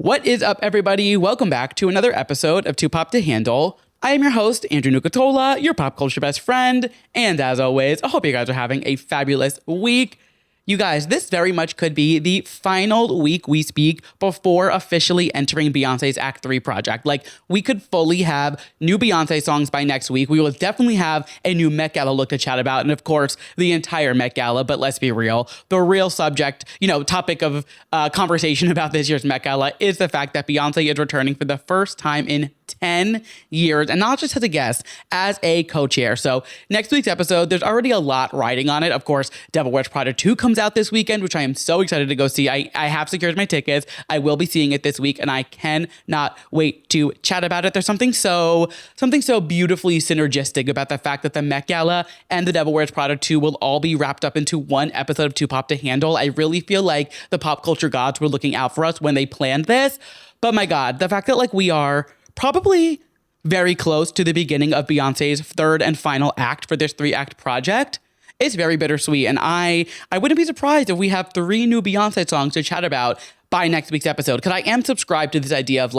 What is up, everybody? Welcome back to another episode of Too Pop to Handle. I am your host, Andrew Nucatola, your pop culture best friend. And as always, I hope you guys are having a fabulous week. You guys, this very much could be the final week we speak before officially entering Beyonce's Act 3 project. Like, we could fully have new Beyonce songs by next week. We will definitely have a new Met Gala look to chat about. And of course, the entire Met Gala. But let's be real. The real subject, topic of conversation about this year's Met Gala is the fact that Beyonce is returning for the first time in 10 years, and not just as a guest, as a co-chair. So next week's episode, there's already a lot riding on it. Of course, Devil Wears Prada 2 comes out this weekend, which I am so excited to go see. I have secured my tickets. I will be seeing it this week, and I cannot wait to chat about it. There's something so beautifully synergistic about the fact that the Met Gala and the Devil Wears Prada 2 will all be wrapped up into one episode of Too Pop to Handle. I really feel like the pop culture gods were looking out for us when they planned this. But my God, the fact that we are probably very close to the beginning of Beyonce's third and final act for this 3-act project, it's very bittersweet. And I wouldn't be surprised if we have 3 new Beyonce songs to chat about by next week's episode. Because I am subscribed to this idea of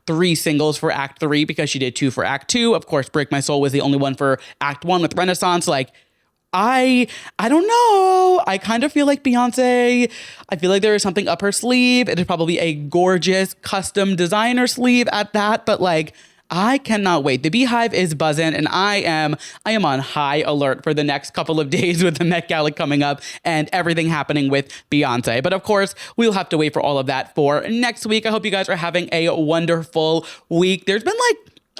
3 singles for Act 3 because she did 2 for Act 2. Of course, Break My Soul was the only one for Act 1 with Renaissance. I don't know. I kind of feel like Beyonce, I feel like there is something up her sleeve. It is probably a gorgeous custom designer sleeve at that, but I cannot wait. The Beehive is buzzing, and I am on high alert for the next couple of days with the Met Gala coming up and everything happening with Beyonce. But of course, we'll have to wait for all of that for next week. I hope you guys are having a wonderful week. There's been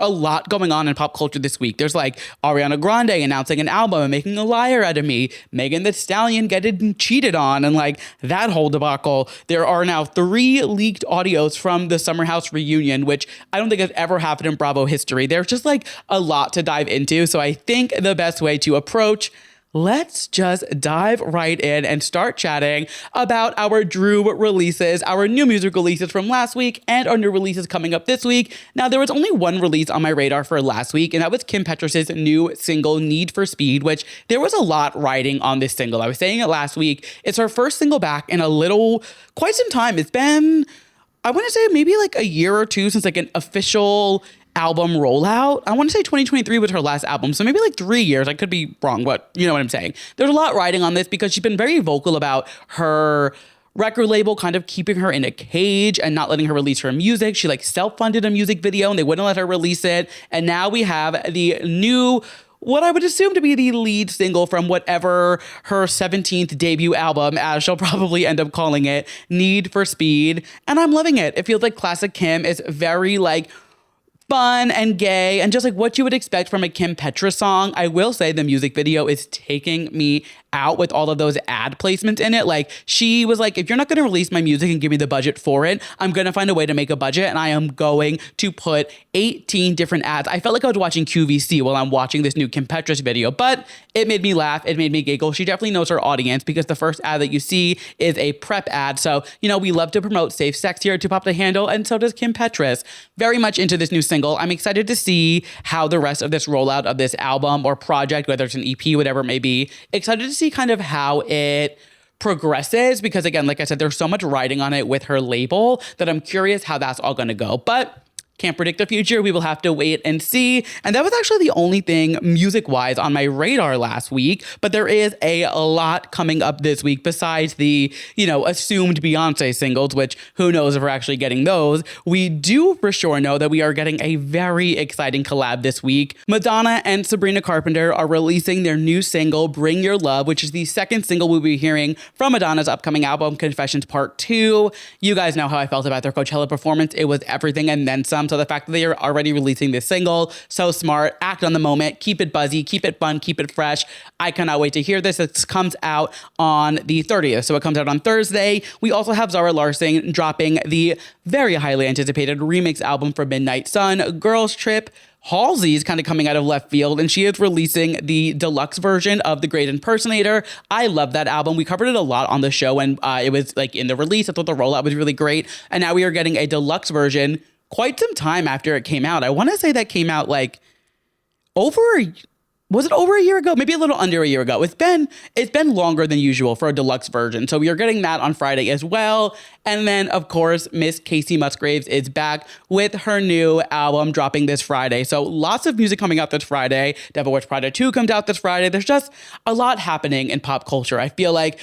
a lot going on in pop culture this week. There's Ariana Grande announcing an album and making a liar out of me, Megan Thee Stallion getting cheated on, and that whole debacle. There are now 3 leaked audios from the Summer House reunion, which I don't think has ever happened in Bravo history. There's just a lot to dive into. So I think the best way to approach, let's just dive right in and start chatting about our Drew releases, our new music releases from last week and our new releases coming up this week. Now, there was only one release on my radar for last week, and that was Kim Petras' new single, Need for Speed, which there was a lot riding on this single. I was saying it last week. It's her first single back in quite some time. It's been, I want to say maybe a year or two since an official album rollout. I want to say 2023 was her last album, so maybe 3 years. I could be wrong, but you know what I'm saying. There's a lot riding on this because she's been very vocal about her record label kind of keeping her in a cage and not letting her release her music. She self-funded a music video and they wouldn't let her release it. And now we have the new, what I would assume to be the lead single from whatever her 17th debut album, as she'll probably end up calling it, Need for Speed. And I'm loving it. It feels like classic Kim. Is very fun and gay and just what you would expect from a Kim Petras song. I will say the music video is taking me out with all of those ad placements in it. She was if you're not going to release my music and give me the budget for it, I'm going to find a way to make a budget, and I am going to put 18 different ads. I felt like I was watching QVC while I'm watching this new Kim Petras video, but it made me laugh. It made me giggle. She definitely knows her audience because the first ad that you see is a prep ad. So, we love to promote safe sex here to Pop to Handle, and so does Kim Petras. Very much into this new single. I'm excited to see how the rest of this rollout of this album or project, whether it's an EP, whatever it may be, excited to see kind of how it progresses, because again, like I said, there's so much riding on it with her label that I'm curious how that's all going to go. But can't predict the future. We will have to wait and see. And that was actually the only thing music-wise on my radar last week. But there is a lot coming up this week besides the, assumed Beyonce singles, which who knows if we're actually getting those. We do for sure know that we are getting a very exciting collab this week. Madonna and Sabrina Carpenter are releasing their new single, Bring Your Love, which is the second single we'll be hearing from Madonna's upcoming album, Confessions Part 2. You guys know how I felt about their Coachella performance. It was everything and then some. So the fact that they are already releasing this single, so smart, act on the moment, keep it buzzy, keep it fun, keep it fresh. I cannot wait to hear this. It comes out on the 30th, so it comes out on Thursday. We also have Zara Larsson dropping the very highly anticipated remix album for Midnight Sun, Girls Trip. Halsey's kind of coming out of left field, and she is releasing the deluxe version of The Great Impersonator. I love that album. We covered it a lot on the show, and it was in the release. I thought the rollout was really great, and now we are getting a deluxe version quite some time after it came out. I want to say that came out over Was it over a year ago? Maybe a little under a year ago. It's been longer than usual for a deluxe version. So we are getting that on Friday as well. And then, of course, Miss Casey Musgraves is back with her new album dropping this Friday. So lots of music coming out this Friday. Devil Wears Prada 2 comes out this Friday. There's just a lot happening in pop culture. I feel like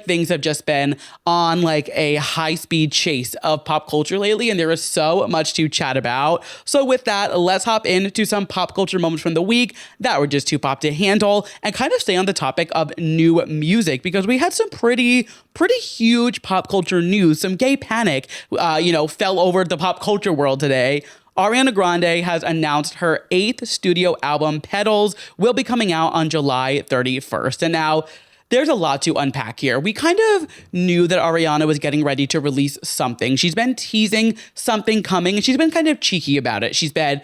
things have just been on like a high-speed chase of pop culture lately, and there is so much to chat about. So with that, let's hop into some pop culture moments from the week that were just too pop to handle, and kind of stay on the topic of new music, because we had some pretty huge pop culture news. Some gay panic, fell over the pop culture world today. Ariana Grande has announced her 8th studio album, Petals, will be coming out on July 31st. And now, there's a lot to unpack here. We kind of knew that Ariana was getting ready to release something. She's been teasing something coming, and she's been kind of cheeky about it. She's been,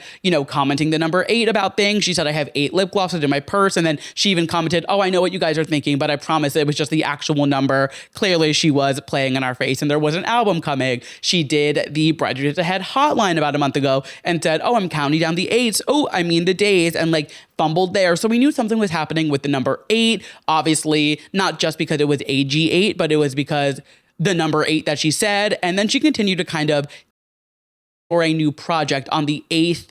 commenting the number 8 about things. She said, I have 8 lip glosses in my purse. And then she even commented, oh, I know what you guys are thinking, but I promise it was just the actual number. Clearly, she was playing in our face, and there was an album coming. She did the Brighter Days Ahead hotline about a month ago and said, oh, I'm counting down the 8s. Oh, I mean the days, and fumbled there. So we knew something was happening with the number 8. Obviously, not just because it was AG8, but it was because the number 8 that she said. And then she continued to kind of for a new project on the 8th,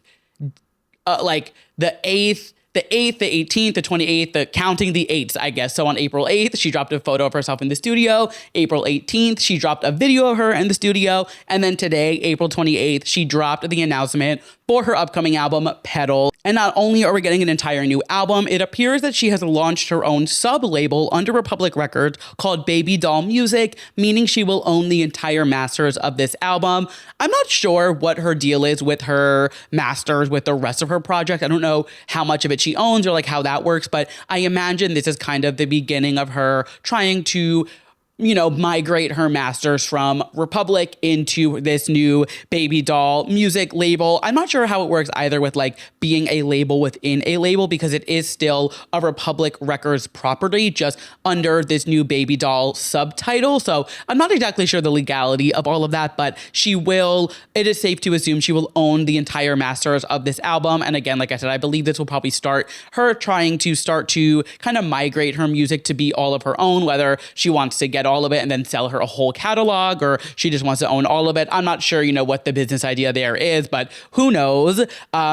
the 8th, the 8th, the 18th, the 28th, counting the 8ths, I guess. So on April 8th, she dropped a photo of herself in the studio. April 18th, she dropped a video of her in the studio. And then today, April 28th, she dropped the announcement for her upcoming album, Petal. And not only are we getting an entire new album, it appears that she has launched her own sub-label under Republic Records called Baby Doll Music, meaning she will own the entire masters of this album. I'm not sure what her deal is with her masters with the rest of her project. I don't know how much of it she owns or how that works, but I imagine this is kind of the beginning of her trying to migrate her masters from Republic into this new Baby Doll Music label. I'm not sure how it works either with being a label within a label, because it is still a Republic Records property just under this new Baby Doll subtitle. So I'm not exactly sure the legality of all of that, but it is safe to assume she will own the entire masters of this album. And again, like I said, I believe this will probably start her trying to kind of migrate her music to be all of her own, whether she wants to get all of it and then sell her a whole catalog, or she just wants to own all of it. I'm not sure, what the business idea there is, but who knows?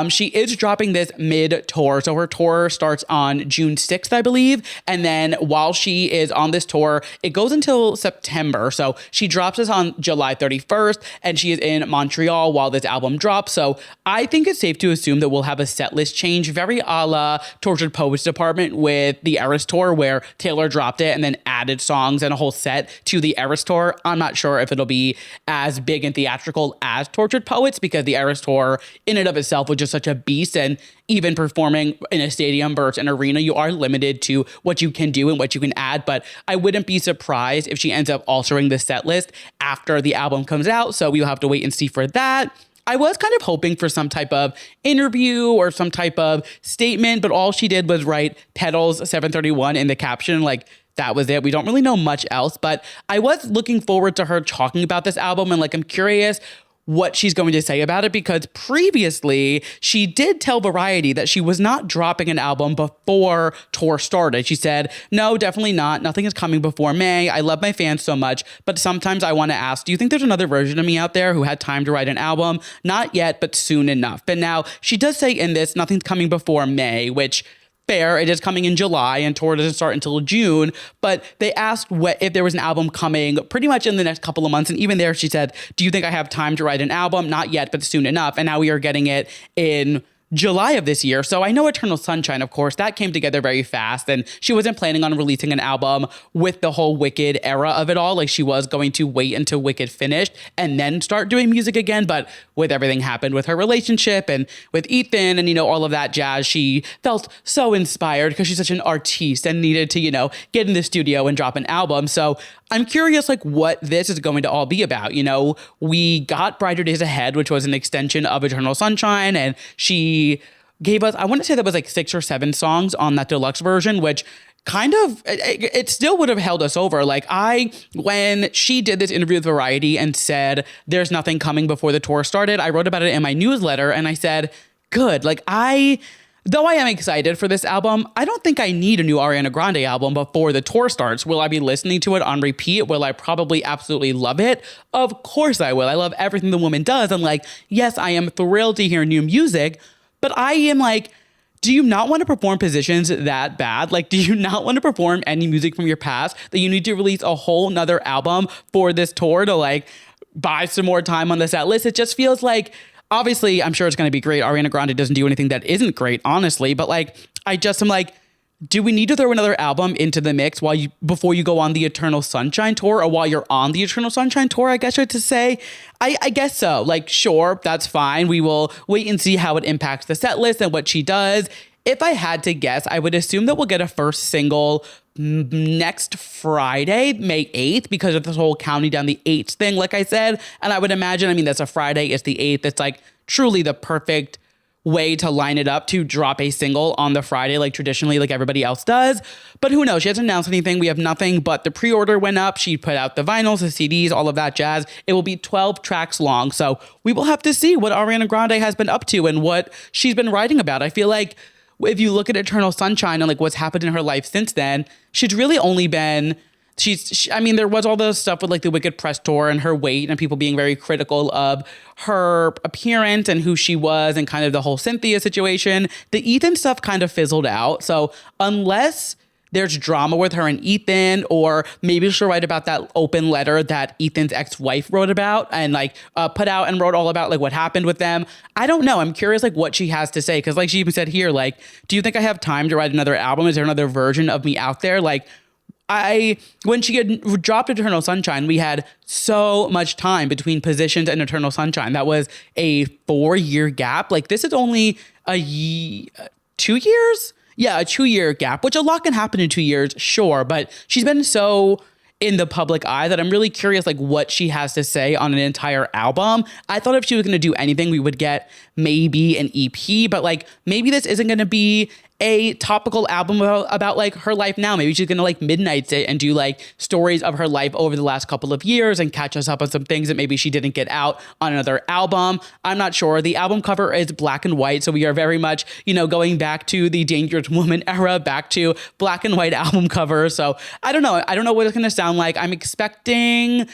She is dropping this mid-tour. So her tour starts on June 6th, I believe. And then while she is on this tour, it goes until September. So she drops this on July 31st, and she is in Montreal while this album drops. So I think it's safe to assume that we'll have a set list change, very a la Tortured Poets Department with the Eras Tour, where Taylor dropped it and then added songs and a whole set to the Eras Tour. I'm not sure if it'll be as big and theatrical as Tortured Poets, because the Eras Tour in and of itself was just such a beast, and even performing in a stadium versus an arena, you are limited to what you can do and what you can add. But I wouldn't be surprised if she ends up altering the set list after the album comes out. So we'll have to wait and see for that. I was kind of hoping for some type of interview or some type of statement, but all she did was write Petals 731 in the caption. That was it. We don't really know much else, but I was looking forward to her talking about this album, and I'm curious what she's going to say about it, because previously she did tell Variety that she was not dropping an album before tour started. She said, no, definitely not. Nothing is coming before May. I love my fans so much, but sometimes I want to ask, do you think there's another version of me out there who had time to write an album? Not yet, but soon enough. And now she does say in this, nothing's coming before May, which fair, it is coming in July and tour doesn't start until June, but they asked if there was an album coming pretty much in the next couple of months, and even there she said, do you think I have time to write an album? Not yet, but soon enough. And now we are getting it in July of this year. So I know Eternal Sunshine, of course, that came together very fast, and she wasn't planning on releasing an album with the whole Wicked era of it all. She was going to wait until Wicked finished and then start doing music again. But with everything happened with her relationship and with Ethan and, all of that jazz, she felt so inspired because she's such an artiste and needed to, get in the studio and drop an album. So I'm curious, what this is going to all be about. We got Brighter Days Ahead, which was an extension of Eternal Sunshine, and she gave us, I want to say that was 6 or 7 songs on that deluxe version, which kind of, it still would have held us over. When she did this interview with Variety and said, there's nothing coming before the tour started, I wrote about it in my newsletter, and I said, good. Though I am excited for this album, I don't think I need a new Ariana Grande album before the tour starts. Will I be listening to it on repeat? Will I probably absolutely love it? Of course I will. I love everything the woman does. And like, yes, I am thrilled to hear new music, but I am like, do you not want to perform positions that bad? Like, do you not want to perform any music from your past that you need to release a whole nother album for this tour to like buy some more time on the set list? It just feels like, obviously, I'm sure it's going to be great. Ariana Grande doesn't do anything that isn't great, honestly. But like, I just am like, do we need to throw another album into the mix before you go on the Eternal Sunshine tour, or while you're on the Eternal Sunshine tour, I guess I should say? I guess so. Like, sure, that's fine. We will wait and see how it impacts the set list and what she does. If I had to guess, I would assume that we'll get a first single next Friday, May 8th, because of this whole counting down the 8th thing, like I said. And I would imagine, I mean, that's a Friday, it's the 8th. It's like truly the perfect way to line it up to drop a single on the Friday, like traditionally, like everybody else does. But who knows? She hasn't announced anything. We have nothing but the pre-order went up. She put out the vinyls, the CDs, all of that jazz. It will be 12 tracks long. So we will have to see what Ariana Grande has been up to and what she's been writing about. I feel like if you look at Eternal Sunshine and like what's happened in her life since then, she's really only been, I mean, there was all the stuff with like the Wicked Press Tour and her weight and people being very critical of her appearance and who she was and kind of the whole Cynthia situation. The Ethan stuff kind of fizzled out. So unless there's drama with her and Ethan, or maybe she'll write about that open letter that Ethan's ex-wife wrote about and like put out and wrote all about like what happened with them. I don't know. I'm curious like what she has to say. Cause like she even said here, like, do you think I have time to write another album? Is there another version of me out there? Like when she had dropped Eternal Sunshine, we had so much time between Positions and Eternal Sunshine. That was a 4-year gap. Like this is only 2 years? Yeah, a 2-year gap, which a lot can happen in 2 years, sure. But she's been so in the public eye that I'm really curious like what she has to say on an entire album. I thought if she was going to do anything, we would get maybe an EP, but like maybe this isn't going to be a topical album about like her life now. Maybe she's gonna like midnight it and do like stories of her life over the last couple of years and catch us up on some things that maybe she didn't get out on another album. I'm not sure. The album cover is black and white, so we are very much, you know, going back to the Dangerous Woman era, back to black and white album covers. So I don't know. I don't know what it's gonna sound like. I'm expecting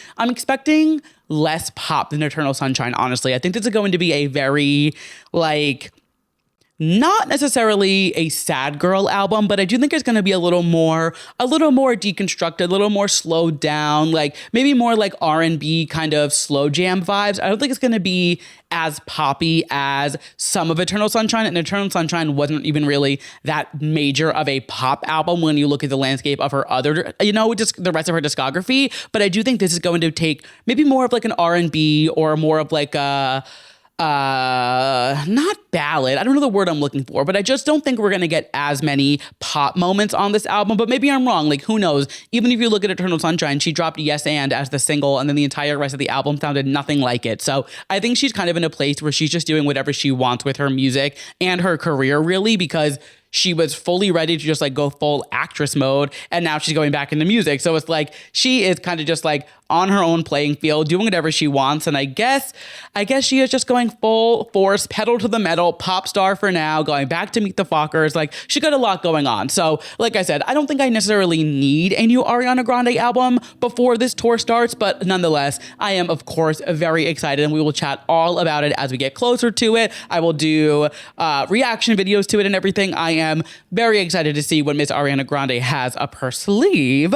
less pop than Eternal Sunshine, honestly. I think this is going to be a very like not necessarily a sad girl album, but I do think it's going to be a little more deconstructed, a little more slowed down, like maybe more like R&B kind of slow jam vibes. I don't think it's going to be as poppy as some of Eternal Sunshine, and Eternal Sunshine wasn't even really that major of a pop album when you look at the landscape of her other, you know, just the rest of her discography. But I do think this is going to take maybe more of like an R&B or more of like a not ballad. I don't know the word I'm looking for, but I just don't think we're going to get as many pop moments on this album, but maybe I'm wrong. Like, who knows? Even if you look at Eternal Sunshine, she dropped Yes And as the single, and then the entire rest of the album sounded nothing like it. So I think she's kind of in a place where she's just doing whatever she wants with her music and her career, really, because she was fully ready to just like go full actress mode, and now she's going back into music. So it's like she is kind of just like on her own playing field, doing whatever she wants. And I guess she is just going full force, pedal to the metal, pop star for now, going back to Meet the Fockers. Like, she got a lot going on. So like I said, I don't think I necessarily need a new Ariana Grande album before this tour starts, but nonetheless, I am of course very excited, and we will chat all about it as we get closer to it. I will do reaction videos to it and everything. I am very excited to see what Miss Ariana Grande has up her sleeve.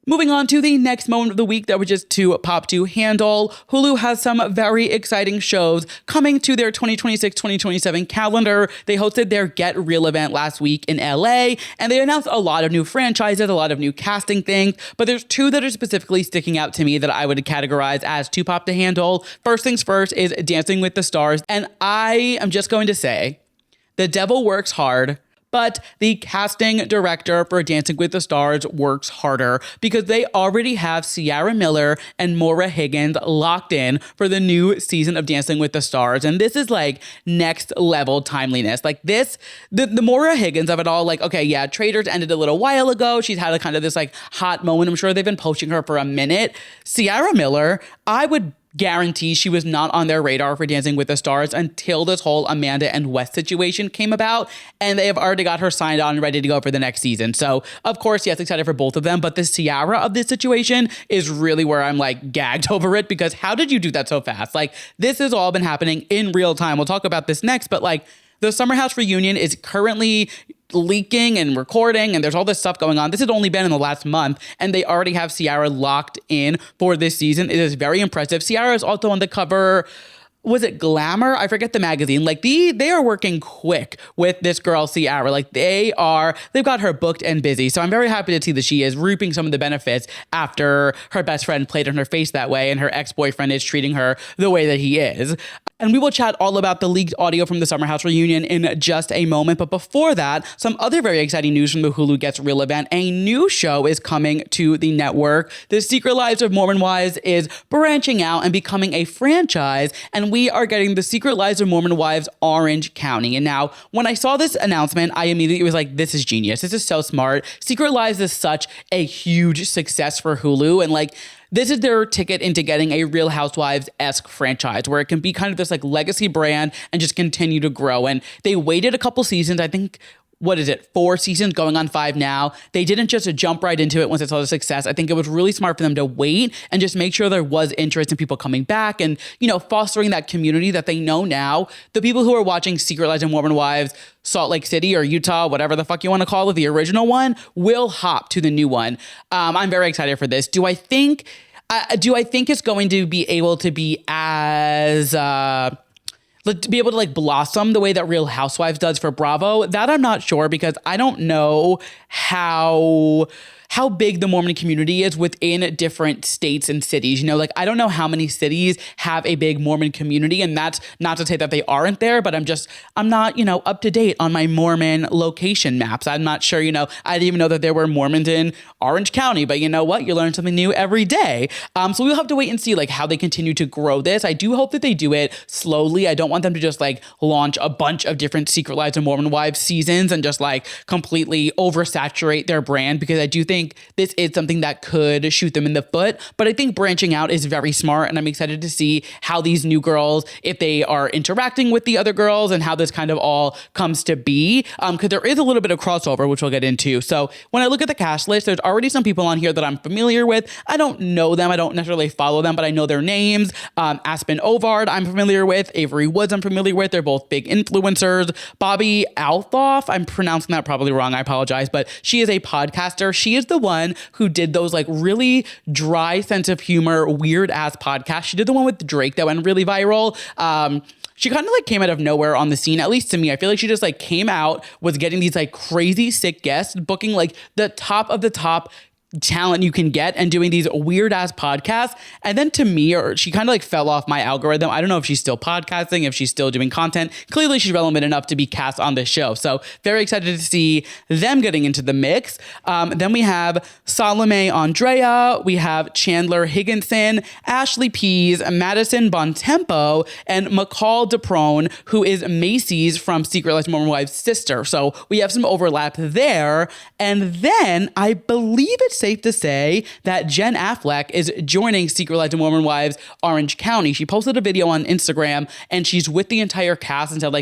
Moving on to the next moment of the week that was just too pop to handle. Hulu has some very exciting shows coming to their 2026-2027 calendar. They hosted their Get Real event last week in LA, and they announced a lot of new franchises, a lot of new casting things, but there's two that are specifically sticking out to me that I would categorize as too pop to handle. First things first is Dancing with the Stars, and I am just going to say, the devil works hard, but the casting director for Dancing with the Stars works harder, because they already have Ciara Miller and Maura Higgins locked in for the new season of Dancing with the Stars. And this is like next level timeliness. Like this, the Maura Higgins of it all, like, okay, yeah, Traitors ended a little while ago. She's had a kind of this like hot moment. I'm sure they've been poaching her for a minute. Ciara Miller, I would guarantee she was not on their radar for Dancing with the Stars until this whole Amanda and Wes situation came about, and they have already got her signed on and ready to go for the next season. So, of course, yes, excited for both of them, but the Ciara of this situation is really where I'm like gagged over it, because how did you do that so fast? Like, this has all been happening in real time. We'll talk about this next, but like, the Summer House reunion is currently leaking and recording, and there's all this stuff going on. This has only been in the last month, and they already have Ciara locked in for this season. It is very impressive. Ciara is also on the cover. Was it Glamour? I forget the magazine. Like they are working quick with this girl, Ciara. Like they've got her booked and busy. So I'm very happy to see that she is reaping some of the benefits after her best friend played in her face that way and her ex-boyfriend is treating her the way that he is. And we will chat all about the leaked audio from the Summer House reunion in just a moment. But before that, some other very exciting news from the Hulu Gets Real event. A new show is coming to the network. The Secret Lives of Mormon Wives is branching out and becoming a franchise. And we are getting the Secret Lives of Mormon Wives Orange County. And now, when I saw this announcement, I immediately was like, this is genius. This is so smart. Secret Lives is such a huge success for Hulu. And like, this is their ticket into getting a Real Housewives-esque franchise where it can be kind of this like legacy brand and just continue to grow. And they waited a couple seasons, I think, 4 seasons going on 5 now. They didn't just jump right into it once they saw the success. I think it was really smart for them to wait and just make sure there was interest in people coming back and, fostering that community that they know now. The people who are watching Secret Lives of Mormon Wives, Salt Lake City or Utah, whatever the fuck you want to call it, the original one, will hop to the new one. I'm very excited for this. Do I think it's going to be able to be as to be able to like blossom the way that Real Housewives does for Bravo? That I'm not sure, because I don't know how big the Mormon community is within different states and cities. I don't know how many cities have a big Mormon community, and that's not to say that they aren't there, but I'm not, up to date on my Mormon location maps. I'm not sure, I didn't even know that there were Mormons in Orange County, but you know what? You learn something new every day. So we'll have to wait and see like how they continue to grow this. I do hope that they do it slowly. I don't want them to just like launch a bunch of different Secret Lives of Mormon Wives seasons and just like completely oversaturate their brand, because I do think this is something that could shoot them in the foot. But I think branching out is very smart, and I'm excited to see how these new girls, if they are interacting with the other girls, and how this kind of all comes to be, because there is a little bit of crossover, which we'll get into. So when I look at the cast list, there's already some people on here that I'm familiar with. I don't know them. I don't necessarily follow them, but I know their names. Aspen Ovard, I'm familiar with. Avery Woods, I'm familiar with. They're both big influencers. Bobby Althoff, I'm pronouncing that probably wrong, I apologize, but she is a podcaster. She is the one who did those like really dry sense of humor, weird ass podcasts. She did the one with Drake that went really viral. She kind of like came out of nowhere on the scene, at least to me. I feel like she just like came out, was getting these like crazy sick guests, booking like the top of the top talent you can get and doing these weird ass podcasts. And then to me, or she kind of like fell off my algorithm. I don't know if she's still podcasting, if she's still doing content. Clearly she's relevant enough to be cast on this show. So very excited to see them getting into the mix. Then we have Salome Andrea, we have Chandler Higginson, Ashley Pease, Madison Bontempo, and McCall DeProne, who is Macy's from Secret Lives of Mormon Wives' sister. So we have some overlap there. And then I believe it's safe to say that Jen Affleck is joining Secret Lives of Mormon Wives Orange County. She posted a video on Instagram and she's with the entire cast until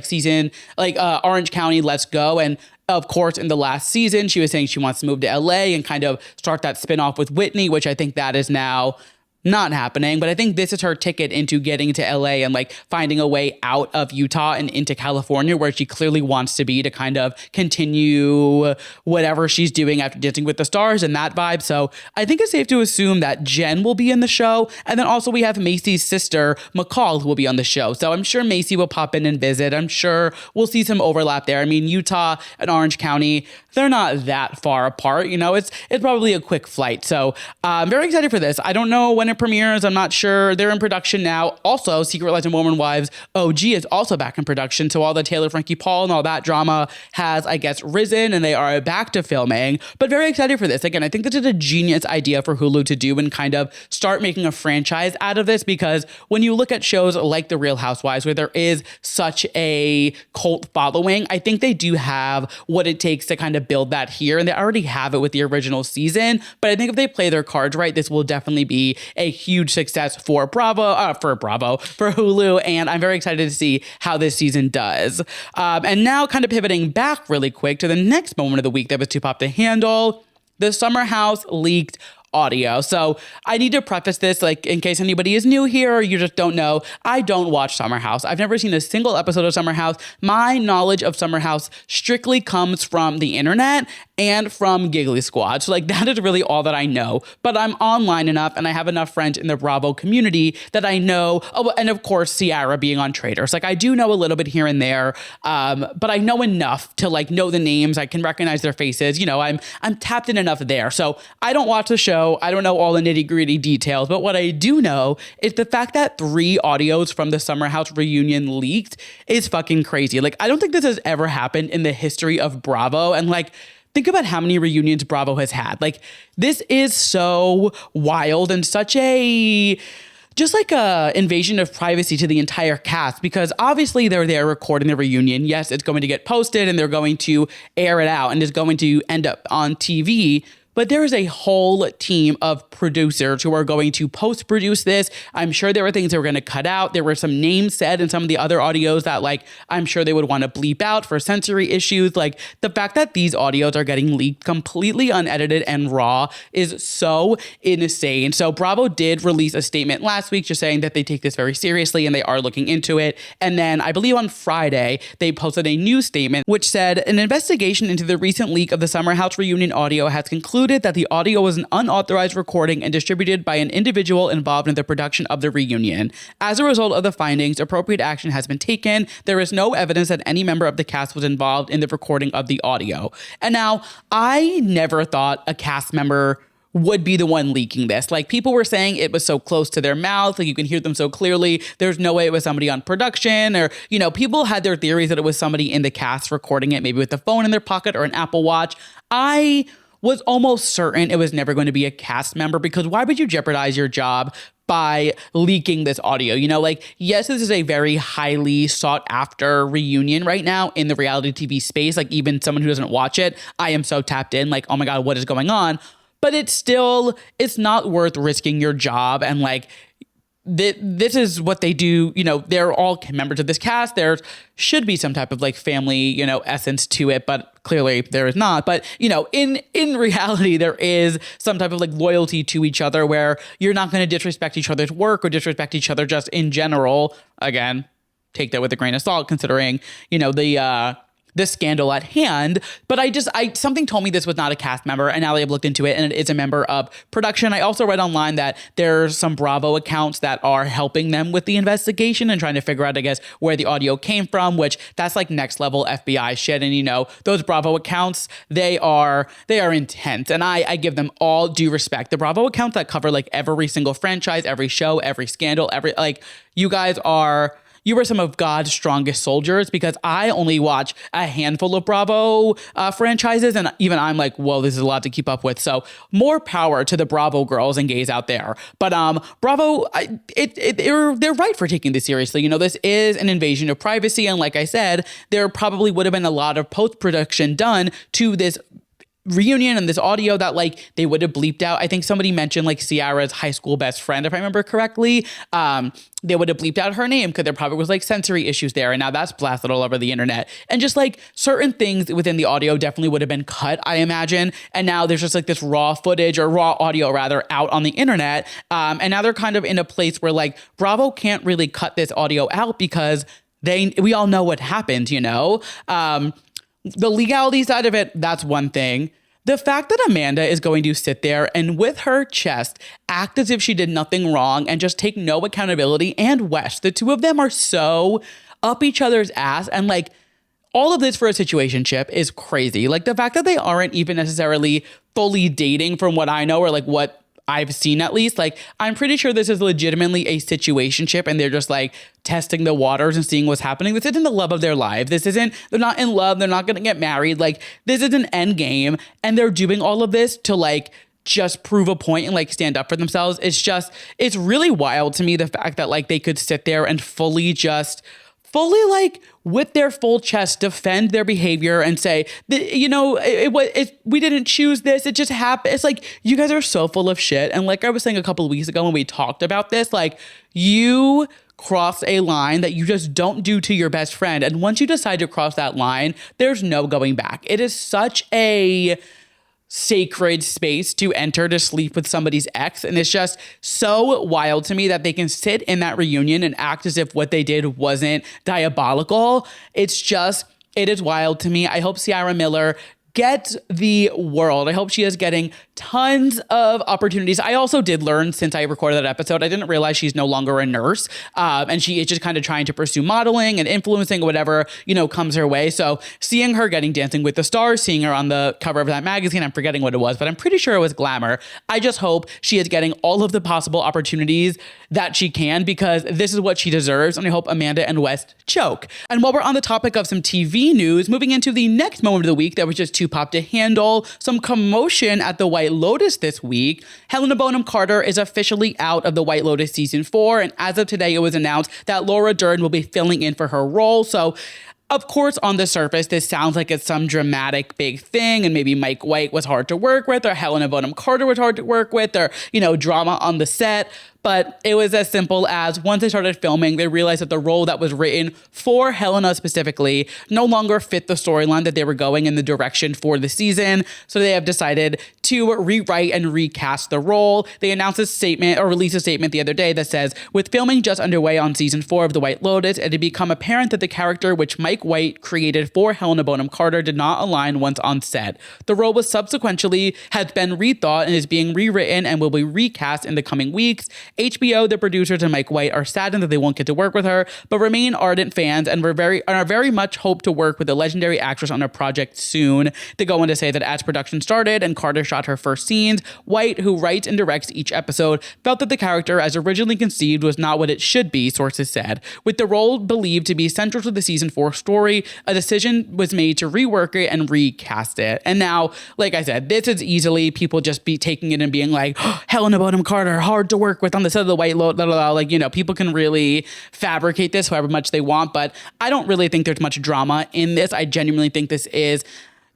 Orange County, let's go. And of course, in the last season, she was saying she wants to move to LA and kind of start that spinoff with Whitney, which I think that is now not happening. But I think this is her ticket into getting to LA and like finding a way out of Utah and into California, where she clearly wants to be, to kind of continue whatever she's doing after Dancing with the Stars and that vibe. So I think it's safe to assume that Jen will be in the show. And then also we have Macy's sister, McCall, who will be on the show. So I'm sure Macy will pop in and visit. I'm sure we'll see some overlap there. I mean, Utah and Orange County, they're not that far apart. It's probably a quick flight. So I'm very excited for this. I don't know when it premieres. I'm not sure. They're in production now. Also, Secret Lives of Mormon Wives OG is also back in production. So all the Taylor, Frankie Paul and all that drama has, I guess, risen, and they are back to filming. But very excited for this. Again, I think this is a genius idea for Hulu to do and kind of start making a franchise out of this, because when you look at shows like The Real Housewives, where there is such a cult following, I think they do have what it takes to kind of build that here, and they already have it with the original season. But I think if they play their cards right, this will definitely be a huge success for Hulu. And I'm very excited to see how this season does. And now kind of pivoting back really quick to the next moment of the week that was too pop to handle. The Summer House leaked audio. So I need to preface this, like, in case anybody is new here or you just don't know, I don't watch Summer House. I've never seen a single episode of Summer House. My knowledge of Summer House strictly comes from the internet and from Giggly Squad. So like that is really all that I know. But I'm online enough and I have enough friends in the Bravo community that I know. Oh, and of course, Ciara being on Traitors. Like I do know a little bit here and there, but I know enough to like know the names. I can recognize their faces. You know, I'm tapped in enough there. So I don't watch the show. I don't know all the nitty gritty details, but what I do know is the fact that 3 audios from the Summer House reunion leaked is fucking crazy. Like I don't think this has ever happened in the history of Bravo. And like, think about how many reunions Bravo has had. Like, this is so wild and such a invasion of privacy to the entire cast, because obviously they're there recording the reunion. Yes, it's going to get posted and they're going to air it out and it's going to end up on TV. But there is a whole team of producers who are going to post-produce this. I'm sure there were things they were going to cut out. There were some names said in some of the other audios that, like, I'm sure they would want to bleep out for sensory issues. Like, the fact that these audios are getting leaked completely unedited and raw is so insane. So Bravo did release a statement last week just saying that they take this very seriously and they are looking into it. And then I believe on Friday, they posted a new statement which said, an investigation into the recent leak of the Summer House reunion audio has concluded that the audio was an unauthorized recording and distributed by an individual involved in the production of the reunion. As a result of the findings, appropriate action has been taken. There is no evidence that any member of the cast was involved in the recording of the audio. And now, I never thought a cast member would be the one leaking this. Like, people were saying it was so close to their mouth, like you can hear them so clearly. There's no way it was somebody on production, or, you know, people had their theories that it was somebody in the cast recording it, maybe with the phone in their pocket or an Apple Watch. I was almost certain it was never going to be a cast member, because why would you jeopardize your job by leaking this audio? You know, like, yes, this is a very highly sought after reunion right now in the reality TV space. Like, even someone who doesn't watch it, I am so tapped in, like, oh my God, what is going on? But it's not worth risking your job. And like, this is what they do. You know, they're all members of this cast. There should be some type of like family, you know, essence to it, but clearly there is not. But, you know, in reality, there is some type of like loyalty to each other where you're not going to disrespect each other's work or disrespect each other just in general. Again, take that with a grain of salt, considering, you know, the scandal at hand. But something told me this was not a cast member, and now I've looked into it and it is a member of production. I also read online that there's some Bravo accounts that are helping them with the investigation and trying to figure out, I guess, where the audio came from, which that's like next level FBI shit. And, you know, those Bravo accounts, they are intense. And I give them all due respect. The Bravo accounts that cover like every single franchise, every show, every scandal, you are some of God's strongest soldiers, because I only watch a handful of Bravo franchises, and even I'm like, whoa, this is a lot to keep up with. So more power to the Bravo girls and gays out there. But Bravo, they're right for taking this seriously. You know, this is an invasion of privacy, and like I said, there probably would have been a lot of post-production done to this reunion and this audio that like they would have bleeped out. I think somebody mentioned like Ciara's high school best friend, if I remember correctly. They would have bleeped out her name because there probably was like sensory issues there, and now that's blasted all over the internet. And just like certain things within the audio definitely would have been cut, I imagine. And now there's just like this raw footage, or raw audio rather, out on the internet. And now they're kind of in a place where like Bravo can't really cut this audio out because we all know what happened, you know? The legality side of it, that's one thing. The fact that Amanda is going to sit there and with her chest act as if she did nothing wrong and just take no accountability, and Wes, the two of them are so up each other's ass, and like all of this for a situationship is crazy. Like the fact that they aren't even necessarily fully dating from what I know, or like what I've seen at least, like I'm pretty sure this is legitimately a situationship and they're just like testing the waters and seeing what's happening. This isn't the love of their lives. They're not in love. They're not going to get married. Like this is an end game, and they're doing all of this to like just prove a point and like stand up for themselves. It's really wild to me, the fact that like they could sit there and fully just fully like with their full chest defend their behavior and say, you know, we didn't choose this. It just happened. It's like, you guys are so full of shit. And like I was saying a couple of weeks ago when we talked about this, like you cross a line that you just don't do to your best friend. And once you decide to cross that line, there's no going back. It is such a sacred space to enter to sleep with somebody's ex. And it's just so wild to me that they can sit in that reunion and act as if what they did wasn't diabolical. It is wild to me. I hope Ciara Miller gets the world. I hope she is getting tons of opportunities. I also did learn since I recorded that episode, I didn't realize she's no longer a nurse. And she is just kind of trying to pursue modeling and influencing whatever, you know, comes her way. So seeing her getting Dancing with the Stars, seeing her on the cover of that magazine, I'm forgetting what it was, but I'm pretty sure it was Glamour. I just hope she is getting all of the possible opportunities that she can, because this is what she deserves. And I hope Amanda and West choke. And while we're on the topic of some TV news, moving into the next moment of the week that was just too pop to handle, some commotion at the White Lotus this week. Helena Bonham Carter is officially out of the White Lotus season 4. And as of today, it was announced that Laura Dern will be filling in for her role. So of course, on the surface, this sounds like it's some dramatic big thing, and maybe Mike White was hard to work with, or Helena Bonham Carter was hard to work with, or, you know, drama on the set. But it was as simple as once they started filming, they realized that the role that was written for Helena specifically no longer fit the storyline that they were going in the direction for the season. So they have decided to rewrite and recast the role. They announced a statement or released a statement the other day that says, with filming just underway on season 4 of The White Lotus, it had become apparent that the character which Mike White created for Helena Bonham Carter did not align once on set. The role was subsequently has been rethought and is being rewritten and will be recast in the coming weeks. HBO, the producers, and Mike White are saddened that they won't get to work with her, but remain ardent fans and are very much hope to work with the legendary actress on a project soon. They go on to say that as production started and Carter shot her first scenes, White, who writes and directs each episode, felt that the character as originally conceived was not what it should be, sources said. With the role believed to be central to the season 4 story, a decision was made to rework it and recast it. And now, like I said, this is easily people just be taking it and being like, oh, Helena Bonham Carter, hard to work with on the set of the White Lotus, like, you know, people can really fabricate this however much they want, but I don't really think there's much drama in this. I genuinely think this is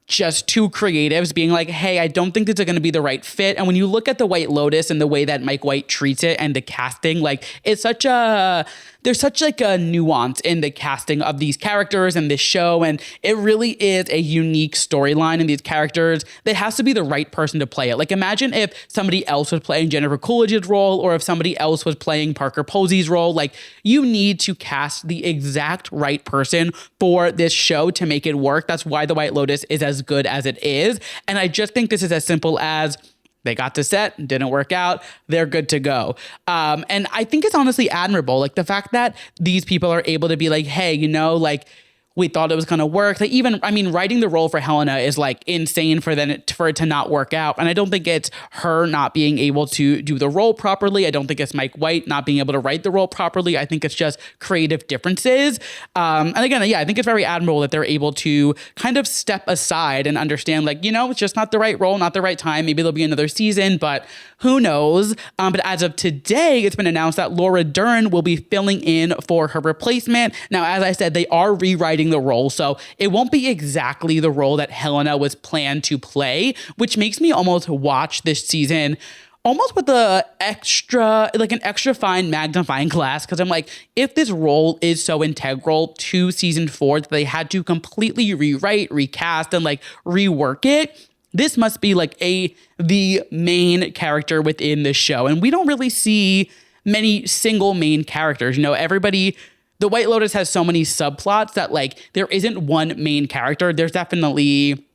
just two creatives being like, hey, I don't think this is going to be the right fit. And when you look at the White Lotus and the way that Mike White treats it and the casting, like there's such like a nuance in the casting of these characters and this show. And it really is a unique storyline in these characters. There has to be the right person to play it. Like imagine if somebody else was playing Jennifer Coolidge's role, or if somebody else was playing Parker Posey's role. Like you need to cast the exact right person for this show to make it work. That's why the White Lotus is as good as it is. And I just think this is as simple as they got to set, didn't work out, they're good to go. And I think it's honestly admirable. Like the fact that these people are able to be like, hey, you know, like we thought it was going to work. Like even, I mean, writing the role for Helena is like insane for it to not work out. And I don't think it's her not being able to do the role properly. I don't think it's Mike White not being able to write the role properly. I think it's just creative differences. And again, yeah, I think it's very admirable that they're able to kind of step aside and understand, like, you know, it's just not the right role, not the right time. Maybe there'll be another season, but who knows? But as of today, it's been announced that Laura Dern will be filling in for her replacement. Now, as I said, they are rewriting the role, so it won't be exactly the role that Helena was planned to play, which makes me almost watch this season almost with an extra fine magnifying glass, because I'm like, if this role is so integral to season 4 that they had to completely rewrite, recast, and like rework it, this must be like the main character within the show. And we don't really see many single main characters. You know, the White Lotus has so many subplots that like there isn't one main character. There's definitely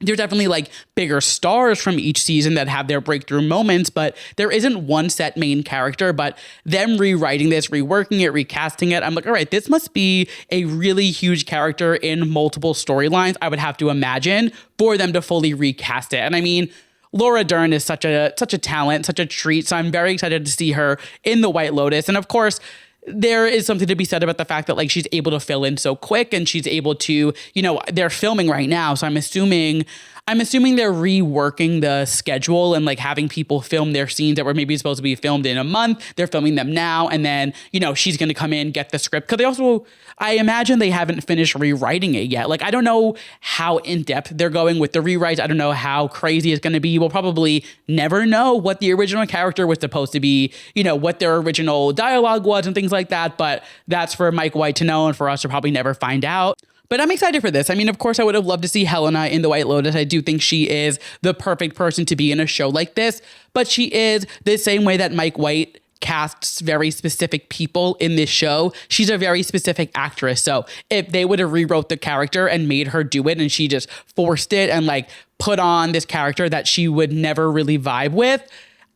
like bigger stars from each season that have their breakthrough moments, but there isn't one set main character. But them rewriting this, reworking it, recasting it, I'm like, all right, this must be a really huge character in multiple storylines, I would have to imagine, for them to fully recast it. And I mean, Laura Dern is such a talent, such a treat. So I'm very excited to see her in the White Lotus. And of course, there is something to be said about the fact that like she's able to fill in so quick, and she's able to, you know, they're filming right now. So I'm assuming, I'm assuming they're reworking the schedule and like having people film their scenes that were maybe supposed to be filmed in a month. They're filming them now. And then, she's going to come in, get the script. Cause I imagine they haven't finished rewriting it yet. Like, I don't know how in depth they're going with the rewrites. I don't know how crazy it's going to be. We'll probably never know what the original character was supposed to be, what their original dialogue was and things like that. But that's for Mike White to know and for us to probably never find out. But I'm excited for this. I mean, of course, I would have loved to see Helena in The White Lotus. I do think she is the perfect person to be in a show like this. But she is the same way that Mike White casts very specific people in this show. She's a very specific actress. So if they would have rewrote the character and made her do it and she just forced it and like put on this character that she would never really vibe with,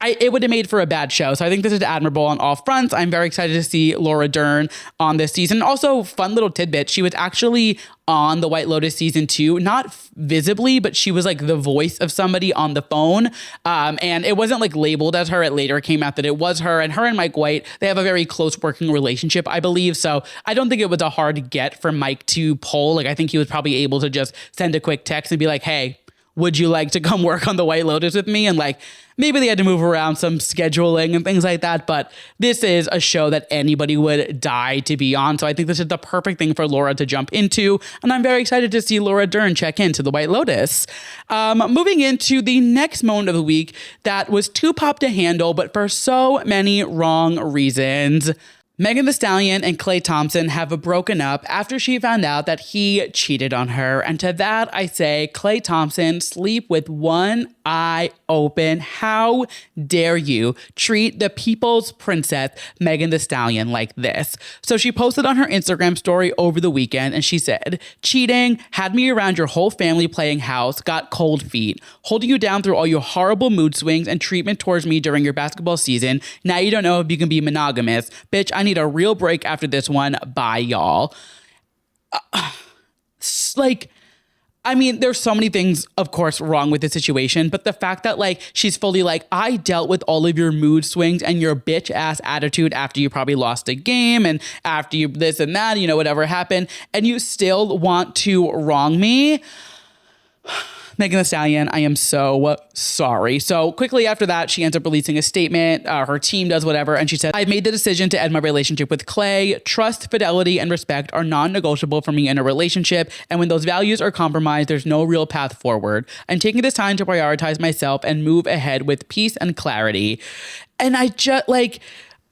it would have made for a bad show. So I think this is admirable on all fronts. I'm very excited to see Laura Dern on this season. Also, fun little tidbit. She was actually on The White Lotus season 2, not visibly, but she was like the voice of somebody on the phone. And it wasn't like labeled as her. It later came out that it was her. And her and Mike White, they have a very close working relationship, I believe. So I don't think it was a hard get for Mike to pull. Like, I think he was probably able to just send a quick text and be like, hey, would you like to come work on The White Lotus with me? And like, maybe they had to move around some scheduling and things like that. But this is a show that anybody would die to be on. So I think this is the perfect thing for Laura to jump into. And I'm very excited to see Laura Dern check into The White Lotus. Moving into the next moment of the week that was too pop to handle, but for so many wrong reasons. Megan Thee Stallion and Klay Thompson have broken up after she found out that he cheated on her. And to that, I say, Klay Thompson, sleep with one eye open. How dare you treat the people's princess, Megan Thee Stallion, like this? So she posted on her Instagram story over the weekend and she said, cheating, had me around your whole family playing house, got cold feet, holding you down through all your horrible mood swings and treatment towards me during your basketball season. Now you don't know if you can be monogamous. Bitch, I need a real break after this one. Bye, y'all. There's so many things, of course, wrong with the situation, but the fact that like she's fully like, I dealt with all of your mood swings and your bitch ass attitude after you probably lost a game and after you this and that, whatever happened, and you still want to wrong me. Megan Thee Stallion, I am so sorry. So quickly after that, she ends up releasing a statement. Her team does whatever. And she said, I've made the decision to end my relationship with Klay. Trust, fidelity, and respect are non-negotiable for me in a relationship. And when those values are compromised, there's no real path forward. I'm taking this time to prioritize myself and move ahead with peace and clarity. And I just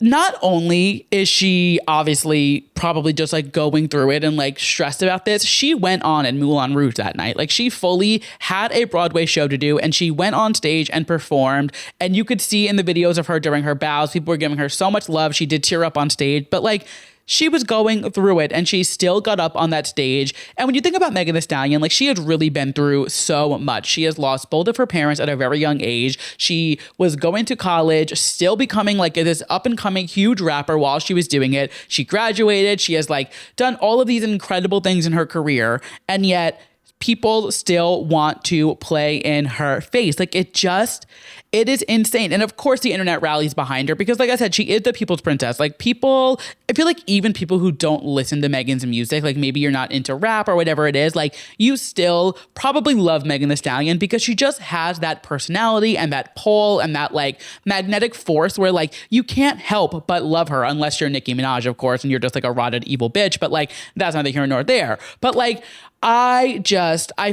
not only is she obviously probably just like going through it and like stressed about this, she went on in Moulin Rouge that night. Like she fully had a Broadway show to do and she went on stage and performed. And you could see in the videos of her during her bows, people were giving her so much love. She did tear up on stage, but like she was going through it and she still got up on that stage. And when you think about Megan Thee Stallion, like she had really been through so much. She has lost both of her parents at a very young age. She was going to college, still becoming like this up and coming huge rapper while she was doing it. She graduated. She has like done all of these incredible things in her career. And yet people still want to play in her face. Like it is insane. And of course the internet rallies behind her because like I said, she is the people's princess. Like people, I feel like even people who don't listen to Megan's music, like maybe you're not into rap or whatever it is, like you still probably love Megan Thee Stallion because she just has that personality and that pull and that like magnetic force where like you can't help but love her unless you're Nicki Minaj, of course, and you're just like a rotted evil bitch. But like that's neither here nor there. But like I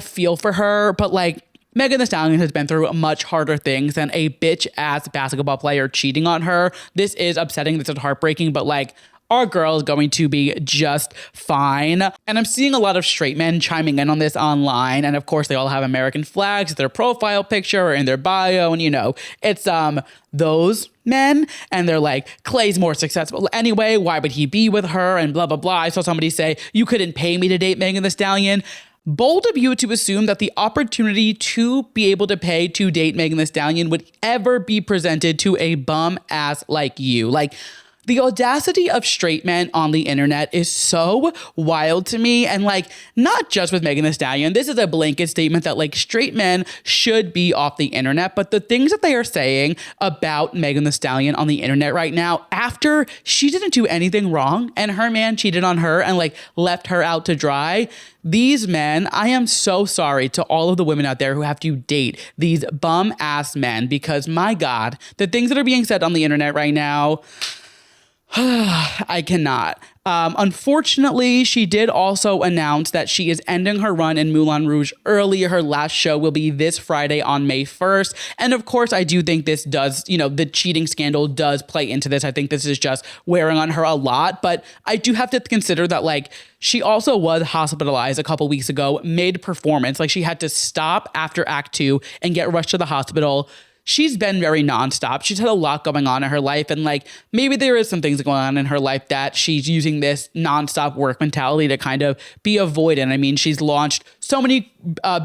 feel for her, but like Megan Thee Stallion has been through much harder things than a bitch ass basketball player cheating on her. This is upsetting. This is heartbreaking, but like our girl is going to be just fine. And I'm seeing a lot of straight men chiming in on this online. And of course they all have American flags, their profile picture or in their bio. And it's those men and they're like, Klay's more successful anyway. Why would he be with her? And blah, blah, blah. I saw somebody say, you couldn't pay me to date Megan Thee Stallion. Bold of you to assume that the opportunity to be able to pay to date Megan Thee Stallion would ever be presented to a bum ass like you. Like, The audacity of straight men on the internet is so wild to me. And like, not just with Megan Thee Stallion, this is a blanket statement that like straight men should be off the internet. But the things that they are saying about Megan Thee Stallion on the internet right now, after she didn't do anything wrong and her man cheated on her and like left her out to dry, these men, I am so sorry to all of the women out there who have to date these bum ass men, because my God, the things that are being said on the internet right now, I cannot. Unfortunately, she did also announce that she is ending her run in Moulin Rouge early. Her last show will be this Friday on May 1st. And of course, I do think this does, the cheating scandal does play into this. I think this is just wearing on her a lot. But I do have to consider that, like, she also was hospitalized a couple weeks ago mid-performance. Like, she had to stop after Act 2 and get rushed to the hospital. She's been very nonstop. She's had a lot going on in her life. And like, maybe there is some things going on in her life that she's using this nonstop work mentality to kind of be avoidant. I mean, she's launched so many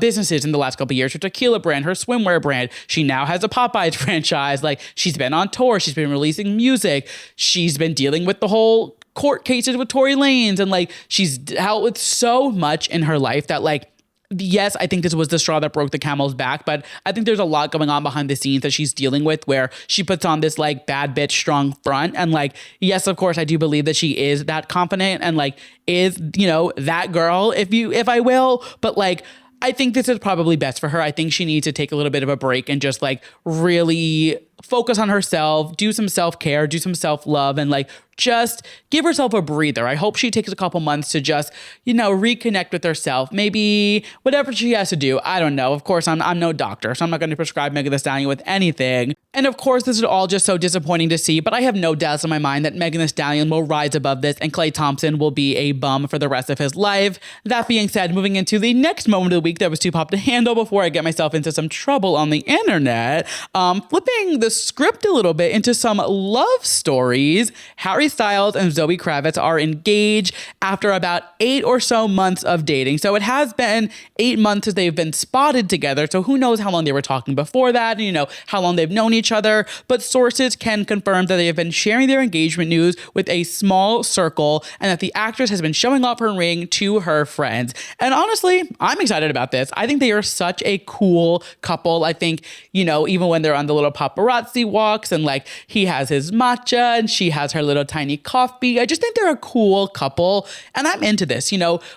businesses in the last couple of years. Her tequila brand, her swimwear brand. She now has a Popeyes franchise. Like, she's been on tour. She's been releasing music. She's been dealing with the whole court cases with Tory Lanez. And like, she's dealt with so much in her life that like, yes, I think this was the straw that broke the camel's back, but I think there's a lot going on behind the scenes that she's dealing with where she puts on this like bad bitch strong front. And like, yes, of course, I do believe that she is that confident and like is, that girl, if I will. But like, I think this is probably best for her. I think she needs to take a little bit of a break and just like really focus on herself, do some self-care, do some self-love, and like just give herself a breather. I hope she takes a couple months to just, reconnect with herself. Maybe whatever she has to do. I don't know. Of course, I'm no doctor, so I'm not going to prescribe Megan Thee Stallion with anything. And of course, this is all just so disappointing to see, but I have no doubts in my mind that Megan Thee Stallion will rise above this and Klay Thompson will be a bum for the rest of his life. That being said, moving into the next moment of the week that was too pop to handle before I get myself into some trouble on the internet, flipping the script a little bit into some love stories. Harry Styles and Zoe Kravitz are engaged after about 8 or so months of dating. So it has been 8 months since they've been spotted together. So who knows how long they were talking before that, how long they've known each other. But sources can confirm that they have been sharing their engagement news with a small circle and that the actress has been showing off her ring to her friends. And honestly, I'm excited about this. I think they are such a cool couple. I think, even when they're on the little paparazzi walks and like he has his matcha and she has her little tiny coffee, I just think they're a cool couple. And I'm into this.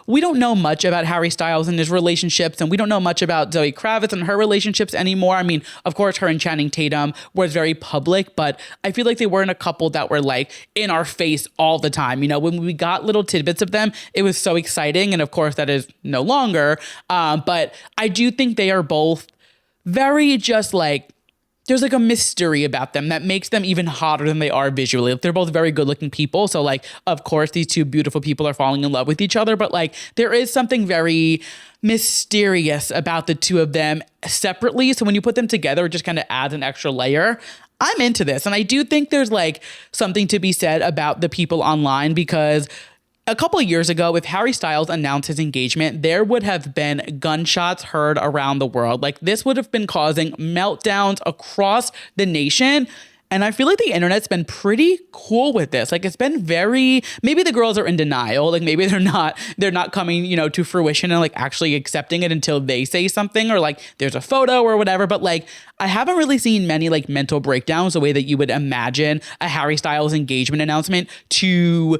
We don't know much about Harry Styles and his relationships, and we don't know much about Zoe Kravitz and her relationships anymore. I mean, of course, her and Channing Tatum was very public, but I feel like they weren't a couple that were like in our face all the time. When we got little tidbits of them, it was so exciting. And of course, that is no longer. But I do think they are both very just like, there's like a mystery about them that makes them even hotter than they are visually. They're both very good looking people. So like, of course, these two beautiful people are falling in love with each other. But like, there is something very mysterious about the two of them separately. So when you put them together, it just kind of adds an extra layer. I'm into this. And I do think there's like something to be said about the people online, because a couple of years ago, if Harry Styles announced his engagement, there would have been gunshots heard around the world. Like, this would have been causing meltdowns across the nation. And I feel like the internet's been pretty cool with this. Like, it's been very, maybe the girls are in denial. Like, maybe they're not coming, to fruition and like actually accepting it until they say something, or like there's a photo or whatever. But like, I haven't really seen many like mental breakdowns the way that you would imagine a Harry Styles engagement announcement to,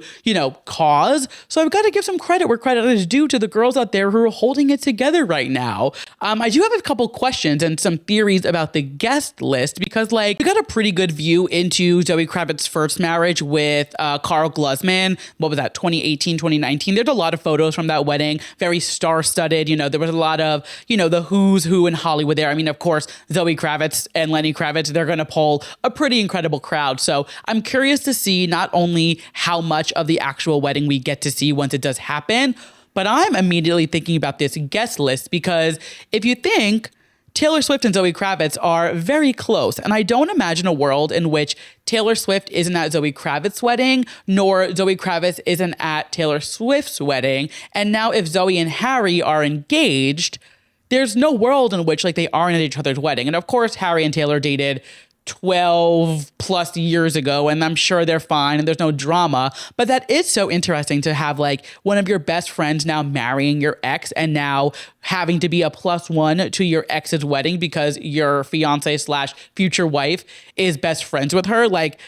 cause. So I've got to give some credit where credit is due to the girls out there who are holding it together right now. I do have a couple questions and some theories about the guest list, because like we got a pretty good view into Zoe Kravitz's first marriage with Carl Glusman. What was that, 2018, 2019? There's a lot of photos from that wedding, very star-studded. There was a lot of, the who's who in Hollywood there. I mean, of course, Zoe Kravitz and Lenny Kravitz, they're going to pull a pretty incredible crowd. So I'm curious to see not only how much of the actual wedding we get to see once it does happen, but I'm immediately thinking about this guest list, because if you think Taylor Swift and Zoe Kravitz are very close, and I don't imagine a world in which Taylor Swift isn't at Zoe Kravitz's wedding, nor Zoe Kravitz isn't at Taylor Swift's wedding. And now if Zoe and Harry are engaged, there's no world in which like they aren't at each other's wedding. And of course, Harry and Taylor dated 12 plus years ago, and I'm sure they're fine and there's no drama. But that is so interesting to have like one of your best friends now marrying your ex and now having to be a +1 to your ex's wedding because your fiance slash future wife is best friends with her. Like,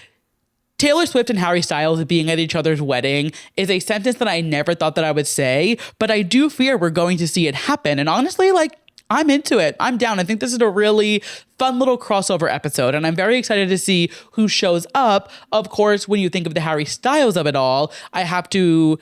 Taylor Swift and Harry Styles being at each other's wedding is a sentence that I never thought that I would say, but I do fear we're going to see it happen. And honestly, like, I'm into it. I'm down. I think this is a really fun little crossover episode, and I'm very excited to see who shows up. Of course, when you think of the Harry Styles of it all, I have to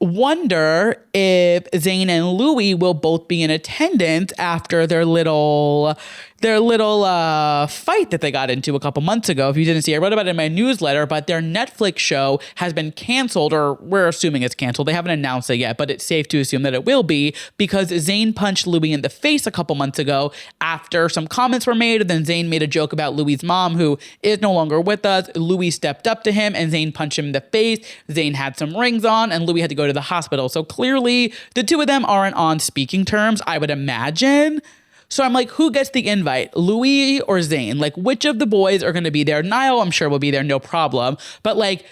wonder if Zayn and Louis will both be in attendance after their little fight that they got into a couple months ago. If you didn't see, I wrote about it in my newsletter, but their Netflix show has been canceled, or we're assuming it's canceled. They haven't announced it yet, but it's safe to assume that it will be because Zayn punched Louis in the face a couple months ago after some comments were made, and then Zayn made a joke about Louis' mom, who is no longer with us. Louis stepped up to him and Zayn punched him in the face. Zayn had some rings on and Louis had to go to the hospital. So clearly the two of them aren't on speaking terms, I would imagine. So I'm like, who gets the invite, Louis or Zayn? Like, which of the boys are going to be there? Niall, I'm sure, will be there, no problem. But like,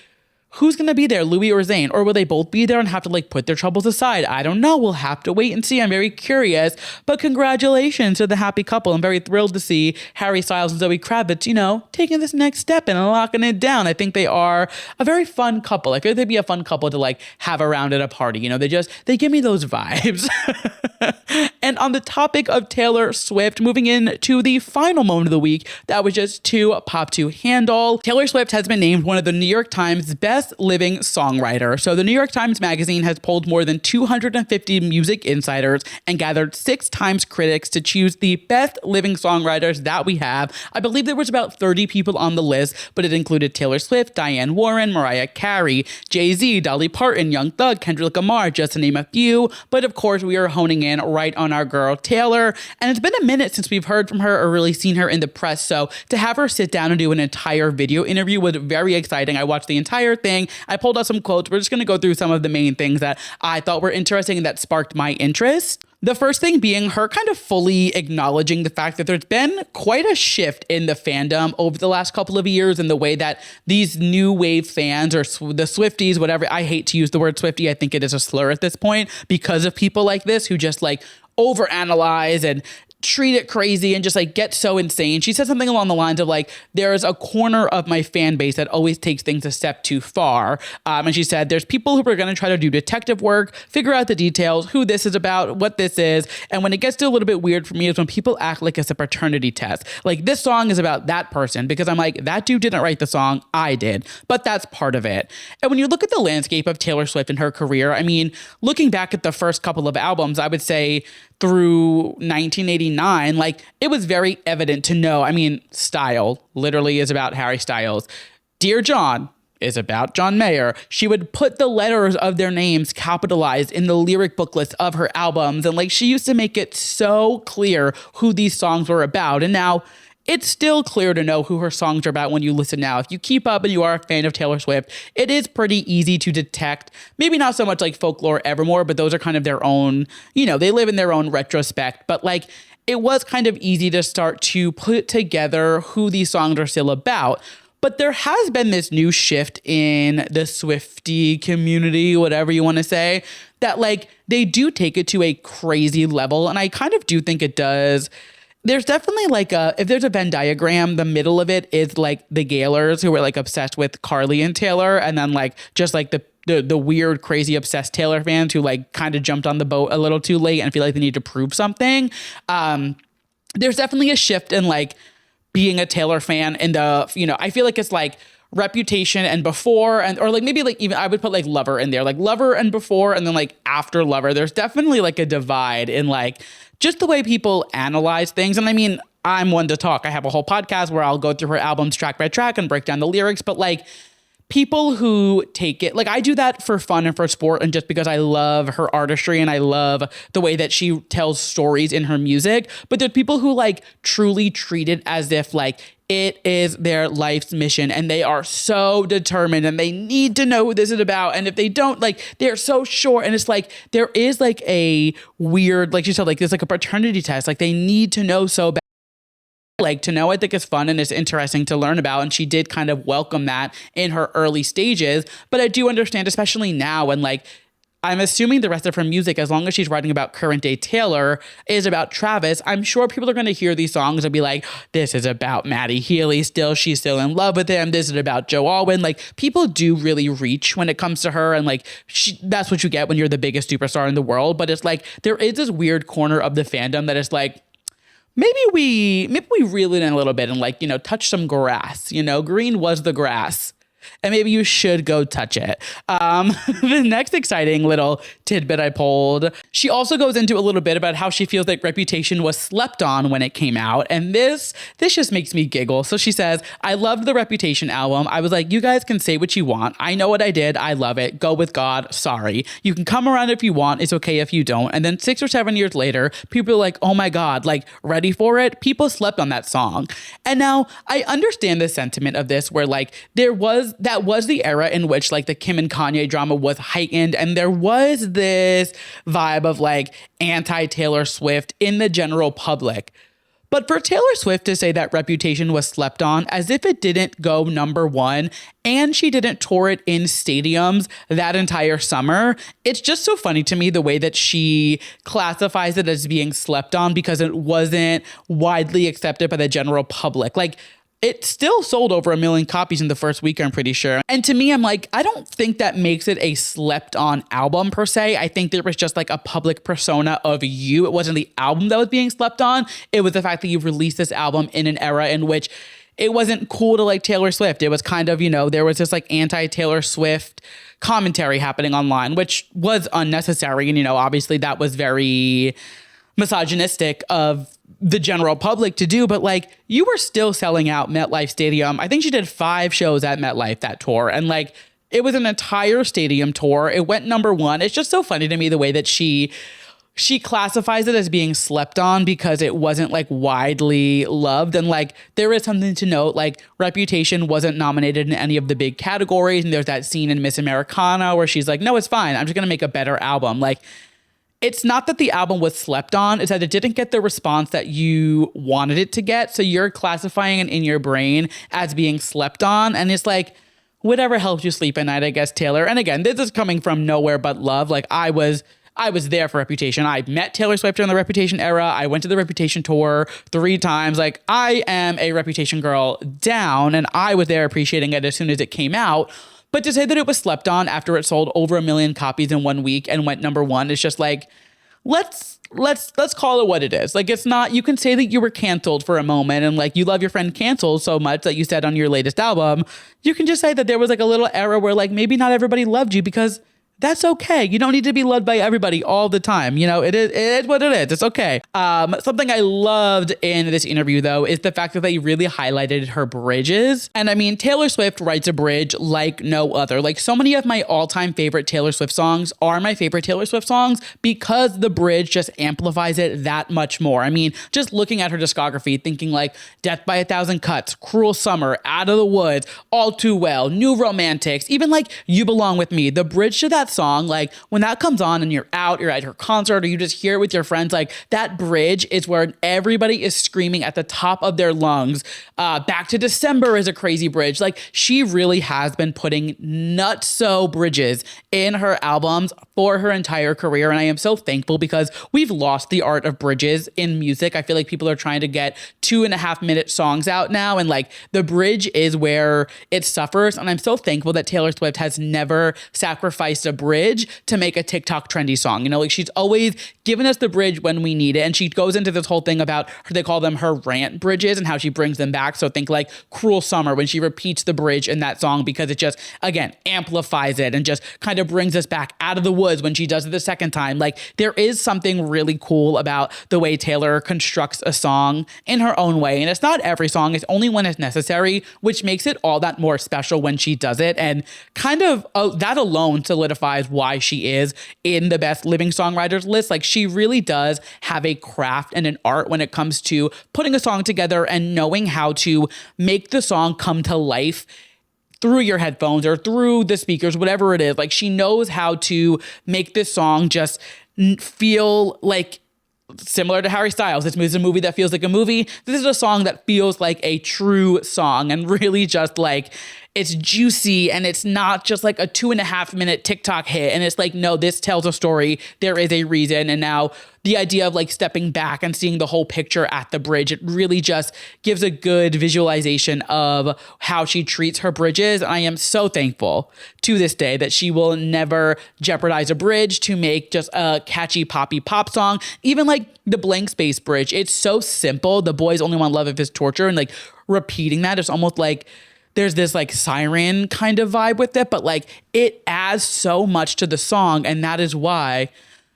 who's going to be there, Louis or Zayn? Or will they both be there and have to like put their troubles aside? I don't know. We'll have to wait and see. I'm very curious. But congratulations to the happy couple. I'm very thrilled to see Harry Styles and Zoe Kravitz, you know, taking this next step and locking it down. I think they are a very fun couple. I feel like they'd be a fun couple to like have around at a party. You know, they give me those vibes. And on the topic of Taylor Swift, moving into the final moment of the week, that was just too pop to handle. Taylor Swift has been named one of the New York Times best living songwriter. So the New York Times Magazine has polled more than 250 music insiders and gathered 6 times critics to choose the best living songwriters that we have. I believe there was about 30 people on the list, but it included Taylor Swift, Diane Warren, Mariah Carey, Jay-Z, Dolly Parton, Young Thug, Kendrick Lamar, just to name a few. But of course, we are honing in right on our girl Taylor. And it's been a minute since we've heard from her or really seen her in the press. So to have her sit down and do an entire video interview was very exciting. I watched the entire thing. I pulled out some quotes. We're just going to go through some of the main things that I thought were interesting and that sparked my interest. The first thing being her kind of fully acknowledging the fact that there's been quite a shift in the fandom over the last couple of years in the way that these new wave fans or the Swifties, whatever, I hate to use the word Swiftie. I think it is a slur at this point because of people like this who just like overanalyze and treat it crazy and just like get so insane. She said something along the lines of like, there's a corner of my fan base that always takes things a step too far. And she said, there's people who are going to try to do detective work, figure out the details, who this is about, what this is. And when it gets to a little bit weird for me is when people act like it's a paternity test. Like this song is about that person because I'm like, that dude didn't write the song, I did. But that's part of it. And when you look at the landscape of Taylor Swift and her career, I mean, looking back at the first couple of albums, I would say through 1989, like it was very evident to know. I mean, Style literally is about Harry Styles. Dear John is about John Mayer. She would put the letters of their names capitalized in the lyric booklets of her albums. And like she used to make it so clear who these songs were about. And now it's still clear to know who her songs are about when you listen now. If you keep up and you are a fan of Taylor Swift, it is pretty easy to detect. Maybe not so much like Folklore, Evermore, but those are kind of their own, you know, they live in their own retrospect. But like, it was kind of easy to start to put together who these songs are still about. But there has been this new shift in the Swiftie community, whatever you want to say, that like they do take it to a crazy level. And I kind of do think it does. There's definitely like if there's a Venn diagram, the middle of it is like the Gaylors who were like obsessed with Carly and Taylor. And then like just like the weird, crazy, obsessed Taylor fans who like kind of jumped on the boat a little too late and feel like they need to prove something. There's definitely a shift in like being a Taylor fan and I feel like it's like Reputation and before, and or like maybe like even I would put like Lover in there, like Lover and before, and then like after Lover. There's definitely like a divide in like just the way people analyze things. And I mean, I'm one to talk. I have a whole podcast where I'll go through her albums track by track and break down the lyrics, but like people who take it, like I do that for fun and for sport and just because I love her artistry and I love the way that she tells stories in her music. But there's people who like truly treat it as if like it is their life's mission and they are so determined and they need to know who this is about. And if they don't, like they're so sure. And it's like there is like a weird, like you said, like there's like a paternity test. Like they need to know so bad. like to know. I think it's fun and it's interesting to learn about. And she did kind of welcome that in her early stages. But I do understand, especially now, and like, I'm assuming the rest of her music, as long as she's writing about current day Taylor, is about Travis. I'm sure people are going to hear these songs and be like, this is about Maddie Healy still. She's still in love with him. This is about Joe Alwyn. Like, people do really reach when it comes to her. And like, that's what you get when you're the biggest superstar in the world. But it's like, there is this weird corner of the fandom that is like, maybe we reel it in a little bit and like, you know, touch some grass. You know, green was the grass. And maybe you should go touch it. The next exciting little tidbit I pulled, she also goes into a little bit about how she feels like Reputation was slept on when it came out. And this just makes me giggle. So she says, I loved the Reputation album. I was like, you guys can say what you want. I know what I did. I love it. Go with God. Sorry. You can come around if you want. It's okay if you don't. And then 6 or 7 years later, people are like, oh my God, like, ready for it? People slept on that song. And now I understand the sentiment of this where like that was the era in which like the Kim and Kanye drama was heightened, and there was this vibe of like anti-Taylor Swift in the general public. But for Taylor Swift to say that Reputation was slept on as if it didn't go #1 and she didn't tour it in stadiums that entire summer, it's just so funny to me the way that she classifies it as being slept on because it wasn't widely accepted by the general public. Like, it still sold over 1 million copies in the first week, I'm pretty sure. And to me, I'm like, I don't think that makes it a slept on album per se. I think there was just like a public persona of you. It wasn't the album that was being slept on. It was the fact that you released this album in an era in which it wasn't cool to like Taylor Swift. It was kind of, you know, there was this like anti-Taylor Swift commentary happening online, which was unnecessary. And, you know, obviously that was very misogynistic of the general public to do, but like, you were still selling out MetLife Stadium. I think she did 5 shows at MetLife that tour, and like, it was an entire stadium tour. It went #1. It's just so funny to me the way that she classifies it as being slept on because it wasn't like widely loved. And like, there is something to note, like Reputation wasn't nominated in any of the big categories. And there's that scene in Miss Americana where she's like, no, it's fine. I'm just going to make a better album. Like, it's not that the album was slept on, it's that it didn't get the response that you wanted it to get. So you're classifying it in your brain as being slept on. And it's like, whatever helps you sleep at night, I guess, Taylor. And again, this is coming from nowhere but love. Like, I was there for Reputation. I met Taylor Swift during the Reputation era. I went to the Reputation tour 3 times. Like, I am a Reputation girl down, and I was there appreciating it as soon as it came out. But to say that it was slept on after it sold over 1 million copies in 1 week and went #1 is just like, let's call it what it is. Like, it's not, you can say that you were canceled for a moment and like you love your friend Canceled so much that you said on your latest album. You can just say that there was like a little era where like maybe not everybody loved you, because that's okay. You don't need to be loved by everybody all the time. You know, it is what it is. It's okay. Something I loved in this interview, though, is the fact that they really highlighted her bridges. And I mean, Taylor Swift writes a bridge like no other. Like, so many of my all-time favorite Taylor Swift songs are my favorite Taylor Swift songs because the bridge just amplifies it that much more. I mean, just looking at her discography, thinking like Death by a Thousand Cuts, Cruel Summer, Out of the Woods, All Too Well, New Romantics, even like You Belong With Me, the bridge to that song, like when that comes on and you're at her concert or you just hear it with your friends, like that bridge is where everybody is screaming at the top of their lungs. Back to December is a crazy bridge. Like, she really has been putting nutso bridges in her albums for her entire career. And I am so thankful because we've lost the art of bridges in music. I feel like people are trying to get 2.5-minute songs out now. And like, the bridge is where it suffers. And I'm so thankful that Taylor Swift has never sacrificed a bridge to make a TikTok trendy song. You know, like, she's always given us the bridge when we need it. And she goes into this whole thing about they call them her rant bridges and how she brings them back. So think like Cruel Summer, when she repeats the bridge in that song because it just, again, amplifies it and just kind of brings us back. Out of the Woods, when she does it the second time. Like, there is something really cool about the way Taylor constructs a song in her own way. And it's not every song, it's only when it's necessary, which makes it all that more special when she does it. And kind of that alone solidifies why she is in the best living songwriters list. Like, she really does have a craft and an art when it comes to putting a song together and knowing how to make the song come to life through your headphones or through the speakers, whatever it is. Like, she knows how to make this song just feel like similar to Harry Styles, this is a movie that feels like a movie. This is a song that feels like a true song and really just like, it's juicy and it's not just like a 2.5 minute TikTok hit. And it's like, no, this tells a story. There is a reason. And now the idea of like stepping back and seeing the whole picture at the bridge, it really just gives a good visualization of how she treats her bridges. And I am so thankful to this day that she will never jeopardize a bridge to make just a catchy poppy pop song. Even like the Blank Space bridge, it's so simple. The boys only want love if it's torture. And like repeating that, it's almost like there's this like siren kind of vibe with it, but like it adds so much to the song. And that is why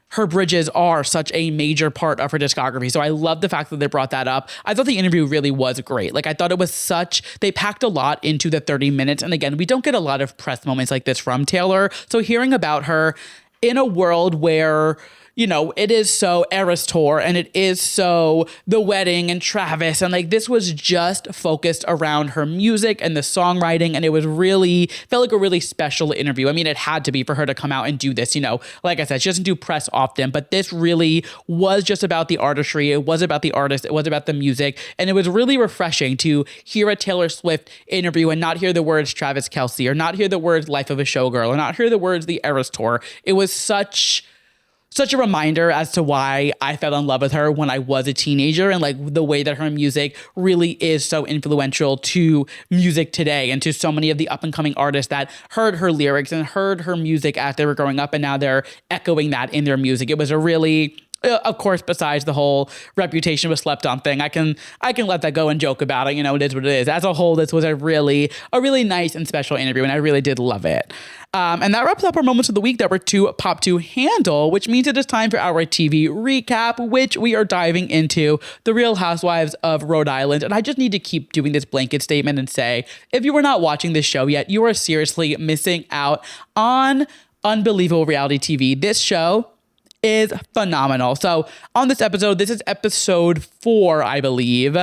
her bridges are such a major part of her discography. So I love the fact that they brought that up. I thought the interview really was great. Like I thought it was they packed a lot into the 30 minutes. And again, we don't get a lot of press moments like this from Taylor. So hearing about her in a world where, you know, it is so Eras Tour and it is so The Wedding and Travis. And like this was just focused around her music and the songwriting. And it was really, felt like a really special interview. I mean, it had to be for her to come out and do this, you know, like I said, she doesn't do press often, but this really was just about the artistry. It was about the artist. It was about the music. And it was really refreshing to hear a Taylor Swift interview and not hear the words Travis Kelce or not hear the words Life of a Showgirl or not hear the words The Eras Tour. It was such a reminder as to why I fell in love with her when I was a teenager and like the way that her music really is so influential to music today and to so many of the up and coming artists that heard her lyrics and heard her music as they were growing up and now they're echoing that in their music. It was a really, of course, besides the whole reputation was slept on thing, I can let that go and joke about it. You know, it is what it is. As a whole, this was a really nice and special interview, and I really did love it. And that wraps up our moments of the week that were too pop to handle, which means it is time for our TV recap, which we are diving into The Real Housewives of Rhode Island. And I just need to keep doing this blanket statement and say, if you are not watching this show yet, you are seriously missing out on unbelievable reality TV. This show is phenomenal. So on this episode, this is episode 4, I believe.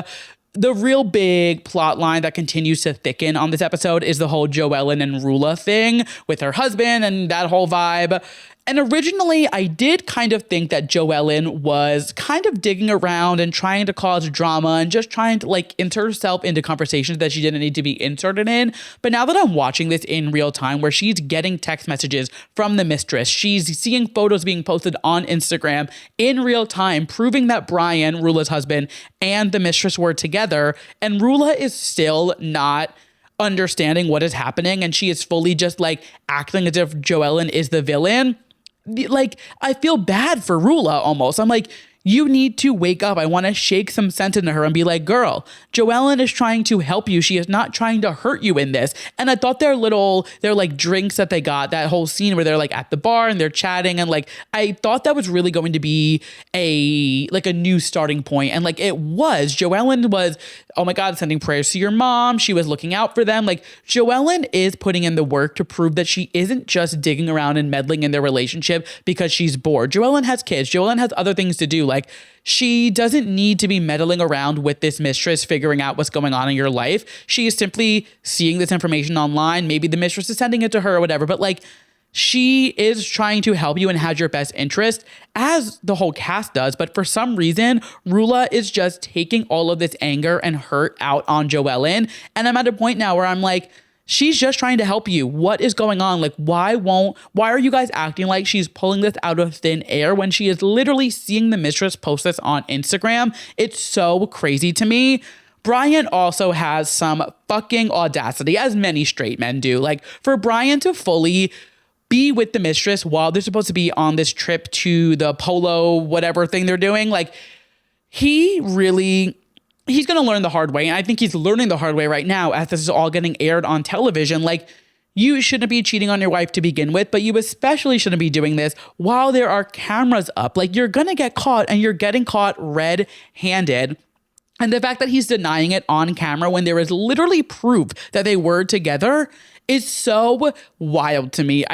The real big plot line that continues to thicken on this episode is the whole Joellen and Rula thing with her husband and that whole vibe. And originally, I did kind of think that Joellen was kind of digging around and trying to cause drama and just trying to like insert herself into conversations that she didn't need to be inserted in. But now that I'm watching this in real time, where she's getting text messages from the mistress, she's seeing photos being posted on Instagram in real time, proving that Brian, Rula's husband, and the mistress were together. And Rula is still not understanding what is happening. And she is fully just like acting as if Joellen is the villain. Like, I feel bad for Rula almost. I'm like, you need to wake up. I want to shake some sense into her and be like, girl, Joellen is trying to help you. She is not trying to hurt you in this. And I thought their like drinks that they got, that whole scene where they're like at the bar and they're chatting. And like, I thought that was really going to be a new starting point. And like, it was. Joellen was, oh my God, sending prayers to your mom. She was looking out for them. Like, Joellen is putting in the work to prove that she isn't just digging around and meddling in their relationship because she's bored. Joellen has kids. Joellen has other things to do. Like, she doesn't need to be meddling around with this mistress, figuring out what's going on in your life. She is simply seeing this information online. Maybe the mistress is sending it to her or whatever, but like, she is trying to help you and has your best interest, as the whole cast does. But for some reason, Rula is just taking all of this anger and hurt out on Joellen. And I'm at a point now where I'm like, she's just trying to help you. What is going on? Like, why are you guys acting like she's pulling this out of thin air when she is literally seeing the mistress post this on Instagram? It's so crazy to me. Brian also has some fucking audacity, as many straight men do. Like, for Brian to fully be with the mistress while they're supposed to be on this trip to the polo whatever thing they're doing, like, he's going to learn the hard way. And I think he's learning the hard way right now as this is all getting aired on television. Like, you shouldn't be cheating on your wife to begin with, but you especially shouldn't be doing this while there are cameras up. Like, you're going to get caught, and you're getting caught red-handed. And the fact that he's denying it on camera when there is literally proof that they were together is so wild to me.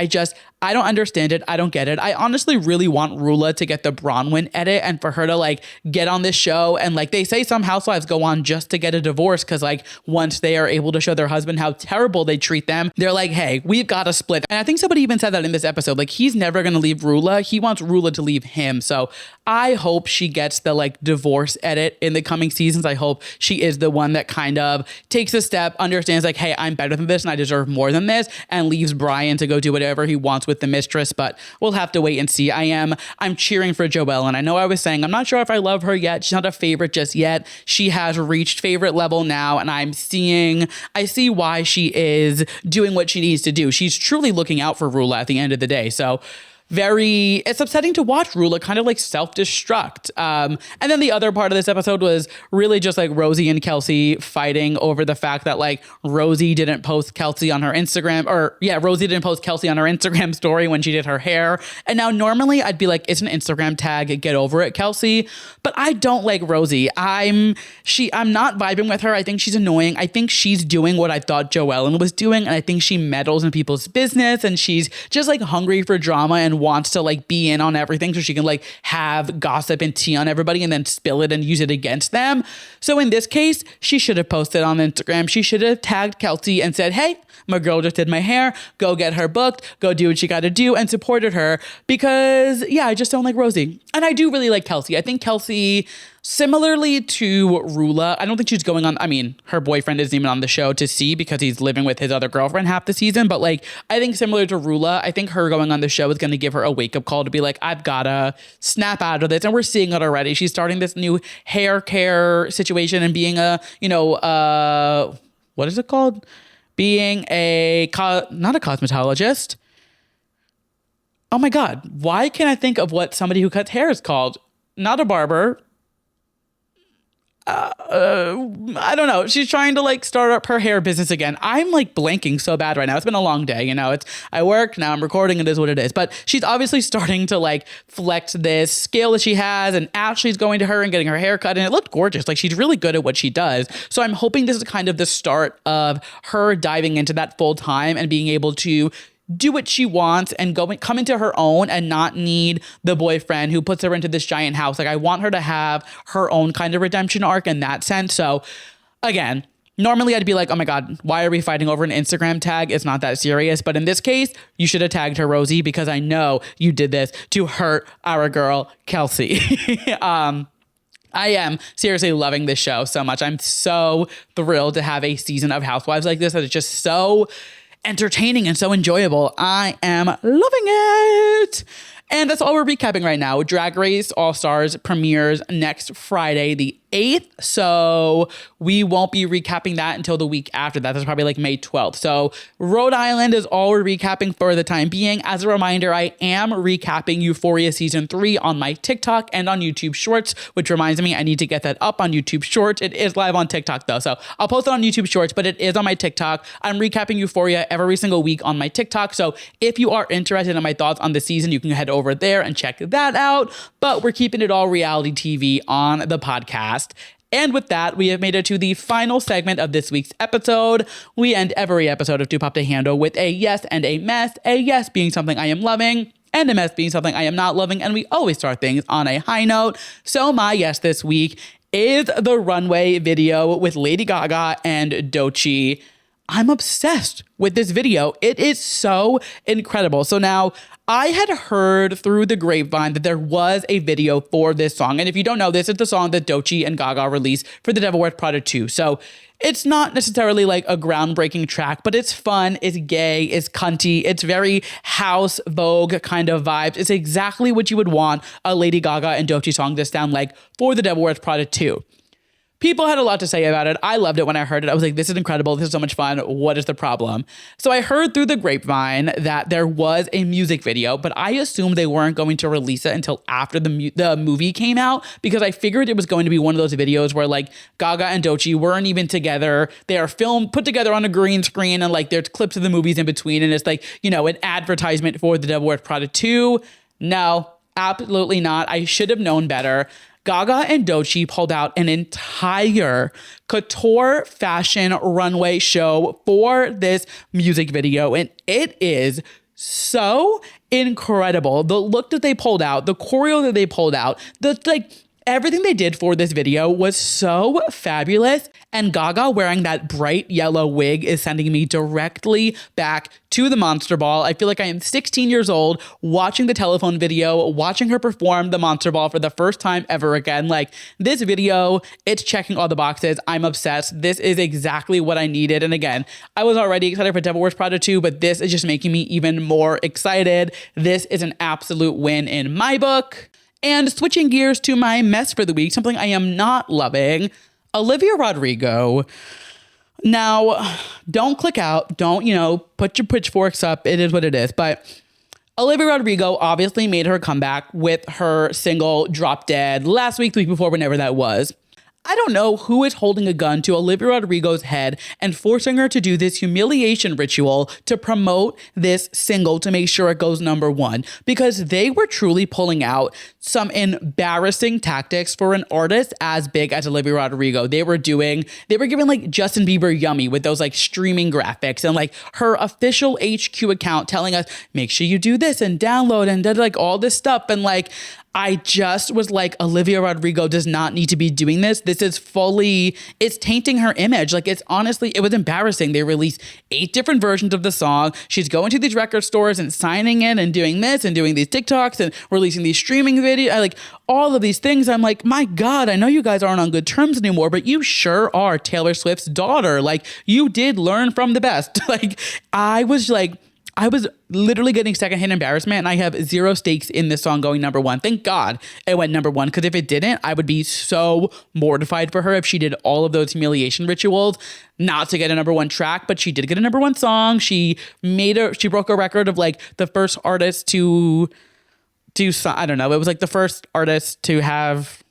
I don't understand it. I don't get it. I honestly really want Rula to get the Bronwyn edit and for her to like get on this show. And like they say some housewives go on just to get a divorce because like once they are able to show their husband how terrible they treat them, they're like, hey, we've got to split. And I think somebody even said that in this episode, like he's never going to leave Rula. He wants Rula to leave him. So I hope she gets the like divorce edit in the coming seasons. I hope she is the one that kind of takes a step, understands like, hey, I'm better than this and I deserve more than this, and leaves Brian to go do whatever he wants with the mistress. But we'll have to wait and see. I'm cheering for Joelle, and I know I was saying I'm not sure if I love her yet. She's not a favorite just yet. She has reached favorite level now, and I see why she is doing what she needs to do. She's truly looking out for Rula at the end of the day. So it's upsetting to watch Rula kind of like self-destruct. And then the other part of this episode was really just like Rosie and Kelsey fighting over the fact that like Rosie didn't post Kelsey on her Instagram, Rosie didn't post Kelsey on her Instagram story when she did her hair. And now normally I'd be like, it's an Instagram tag, get over it, Kelsey. But I don't like Rosie. I'm not vibing with her. I think she's annoying. I think she's doing what I thought Joellen was doing. And I think she meddles in people's business and she's just like hungry for drama and wants to like be in on everything so she can like have gossip and tea on everybody and then spill it and use it against them. So in this case, she should have posted on Instagram. She should have tagged Kelsey and said, hey, my girl just did my hair. Go get her booked. Go do what she got to do, and supported her because, yeah, I just don't like Rosie. And I do really like Kelsey. I think Kelsey, similarly to Rula, I don't think she's going on. I mean, her boyfriend isn't even on the show to see because he's living with his other girlfriend half the season. But like, I think similar to Rula, I think her going on the show is going to give her a wake up call to be like, I've got to snap out of this. And we're seeing it already. She's starting this new hair care situation and being what is it called? Being not a cosmetologist. Oh my God. Why can't I think of what somebody who cuts hair is called? Not a barber. I don't know. She's trying to like start up her hair business again. I'm like blanking so bad right now. It's been a long day. I work now, I'm recording. It is what it is. But she's obviously starting to like flex this skill that she has, and Ashley's going to her and getting her hair cut, and it looked gorgeous. Like she's really good at what she does. So I'm hoping this is kind of the start of her diving into that full time and being able to do what she wants and come into her own and not need the boyfriend who puts her into this giant house. Like I want her to have her own kind of redemption arc in that sense. So again, normally I'd be like, oh my God, why are we fighting over an Instagram tag? It's not that serious. But in this case, you should have tagged her, Rosie, because I know you did this to hurt our girl, Kelsey. I am seriously loving this show so much. I'm so thrilled to have a season of Housewives like this that is just so entertaining and so enjoyable. I am loving it. And that's all we're recapping right now. Drag Race All-Stars premieres next Friday, the 8th. So we won't be recapping that until the week after that. That's probably like May 12th. So Rhode Island is all we're recapping for the time being. As a reminder, I am recapping Euphoria Season 3 on my TikTok and on YouTube Shorts, which reminds me I need to get that up on YouTube Shorts. It is live on TikTok though. So I'll post it on YouTube Shorts, but it is on my TikTok. I'm recapping Euphoria every single week on my TikTok. So if you are interested in my thoughts on the season, you can head over there and check that out. But we're keeping it all reality TV on the podcast. And with that, we have made it to the final segment of this week's episode. We end every episode of Too Pop to Handle with a yes and a mess. A yes being something I am loving, and a mess being something I am not loving. And we always start things on a high note. So my yes this week is the runway video with Lady Gaga and Doechii. I'm obsessed with this video. It is so incredible. So now I had heard through the grapevine that there was a video for this song. And if you don't know, this is the song that Doechii and Gaga released for The Devil Wears Prada 2. So it's not necessarily like a groundbreaking track, but it's fun, it's gay, it's cunty, it's very house Vogue kind of vibes. It's exactly what you would want a Lady Gaga and Doechii song to sound like for The Devil Wears Prada 2. People had a lot to say about it. I loved it when I heard it. I was like, this is incredible. This is so much fun. What is the problem? So I heard through the grapevine that there was a music video, but I assumed they weren't going to release it until after the movie came out, because I figured it was going to be one of those videos where like Gaga and Doechii weren't even together. They are put together on a green screen, and like there's clips of the movies in between, and it's like, an advertisement for The Devil Wears Prada 2. No, absolutely not. I should have known better. Gaga and Doechii pulled out an entire couture fashion runway show for this music video, and it is so incredible. The look that they pulled out, the choreo that they pulled out, everything they did for this video was so fabulous. And Gaga wearing that bright yellow wig is sending me directly back to the Monster Ball. I feel like I am 16 years old watching the telephone video, watching her perform the Monster Ball for the first time ever again. Like, this video, it's checking all the boxes. I'm obsessed. This is exactly what I needed. And again, I was already excited for Devil Wears Prada 2, but this is just making me even more excited. This is an absolute win in my book. And switching gears to my mess for the week, something I am not loving, Olivia Rodrigo. Now, don't click out. Don't, put your pitchforks up. It is what it is. But Olivia Rodrigo obviously made her comeback with her single Drop Dead last week, the week before, whenever that was. I don't know who is holding a gun to Olivia Rodrigo's head and forcing her to do this humiliation ritual to promote this single to make sure it goes #1, because they were truly pulling out some embarrassing tactics for an artist as big as Olivia Rodrigo. They were giving like Justin Bieber Yummy with those like streaming graphics and like her official HQ account telling us, make sure you do this and download and like all this stuff. And like, I just was like, Olivia Rodrigo does not need to be doing this. This is it's tainting her image. Like, it was embarrassing. They released 8 different versions of the song. She's going to these record stores and signing in and doing this and doing these TikToks and releasing these streaming videos. Like, all of these things. I'm like, my God, I know you guys aren't on good terms anymore, but you sure are Taylor Swift's daughter. Like, you did learn from the best. Like, I was literally getting secondhand embarrassment, and I have 0 stakes in this song going #1. Thank God it went #1, because if it didn't, I would be so mortified for her if she did all of those humiliation rituals not to get a #1 track. But she did get a #1 song. She broke a record of like the first artist to do, I don't know, it was like the first artist to have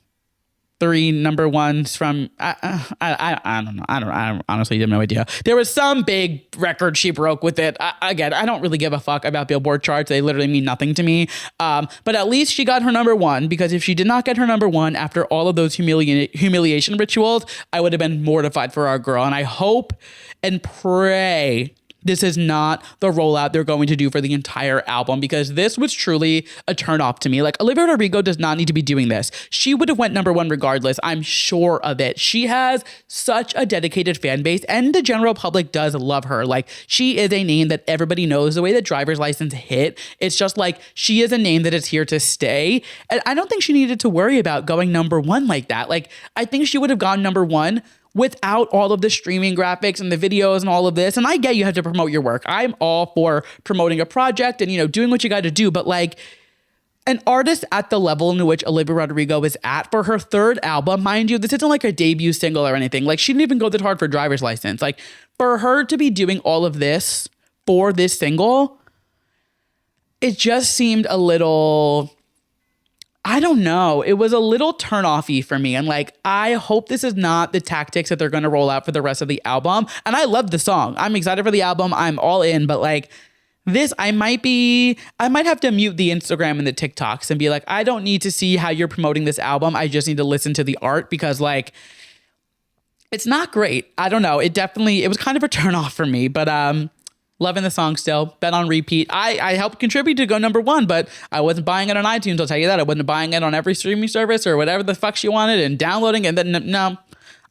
3 #1s from, I don't know. I honestly have no idea. There was some big record she broke with it. Again, I don't really give a fuck about Billboard charts. They literally mean nothing to me. But at least she got her #1, because if she did not get her #1 after all of those humiliation rituals, I would have been mortified for our girl. And I hope and pray this is not the rollout they're going to do for the entire album, because this was truly a turnoff to me. Like, Olivia Rodrigo does not need to be doing this. She would have went #1 regardless. I'm sure of it. She has such a dedicated fan base, and the general public does love her. Like, she is a name that everybody knows. The way that Driver's License hit, it's just like, she is a name that is here to stay. And I don't think she needed to worry about going #1 like that. Like, I think she would have gone #1 without all of the streaming graphics and the videos and all of this. And I get you have to promote your work. I'm all for promoting a project and, doing what you got to do. But like, an artist at the level in which Olivia Rodrigo is at for her 3rd album, mind you, this isn't like a debut single or anything. Like, she didn't even go that hard for Driver's License. Like, for her to be doing all of this for this single, it just seemed a little, I don't know. It was a little turn-offy for me. And like, I hope this is not the tactics that they're going to roll out for the rest of the album. And I love the song. I'm excited for the album. I'm all in. But like, this, I might have to mute the Instagram and the TikToks and be like, I don't need to see how you're promoting this album. I just need to listen to the art, because like, it's not great. I don't know. It was kind of a turn-off for me. But loving the song still. Been on repeat. I helped contribute to go #1, but I wasn't buying it on iTunes. I'll tell you that. I wasn't buying it on every streaming service or whatever the fuck she wanted and downloading. And then no,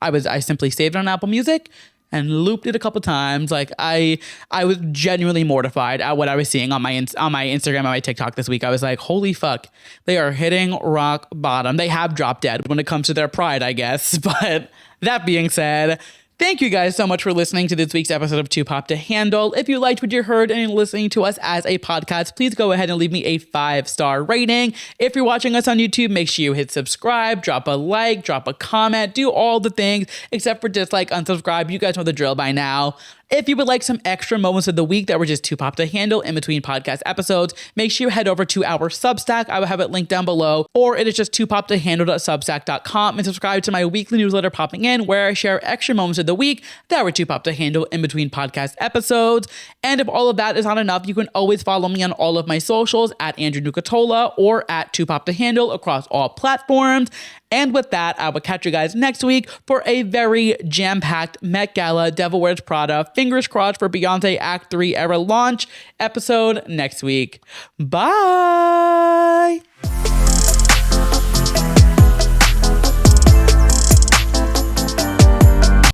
I simply saved it on Apple Music and looped it a couple times. Like, I was genuinely mortified at what I was seeing on my Instagram and my TikTok this week. I was like, holy fuck, they are hitting rock bottom. They have dropped dead when it comes to their pride, I guess. But that being said, thank you guys so much for listening to this week's episode of Too Pop to Handle. If you liked what you heard and you're listening to us as a podcast, please go ahead and leave me a 5-star rating. If you're watching us on YouTube, make sure you hit subscribe, drop a like, drop a comment, do all the things except for dislike, unsubscribe. You guys know the drill by now. If you would like some extra moments of the week that were just too pop to handle in between podcast episodes, make sure you head over to our Substack. I will have it linked down below, or it is just toopoptohandle.substack.com, and subscribe to my weekly newsletter Popping In, where I share extra moments of the week that were too pop to handle in between podcast episodes. And if all of that is not enough, you can always follow me on all of my socials at Andrew Nucatola or at Too Pop to Handle across all platforms. And with that, I will catch you guys next week for a very jam-packed Met Gala Devil Wears Prada fingers crossed for Beyonce Act 3 era launch episode next week. Bye.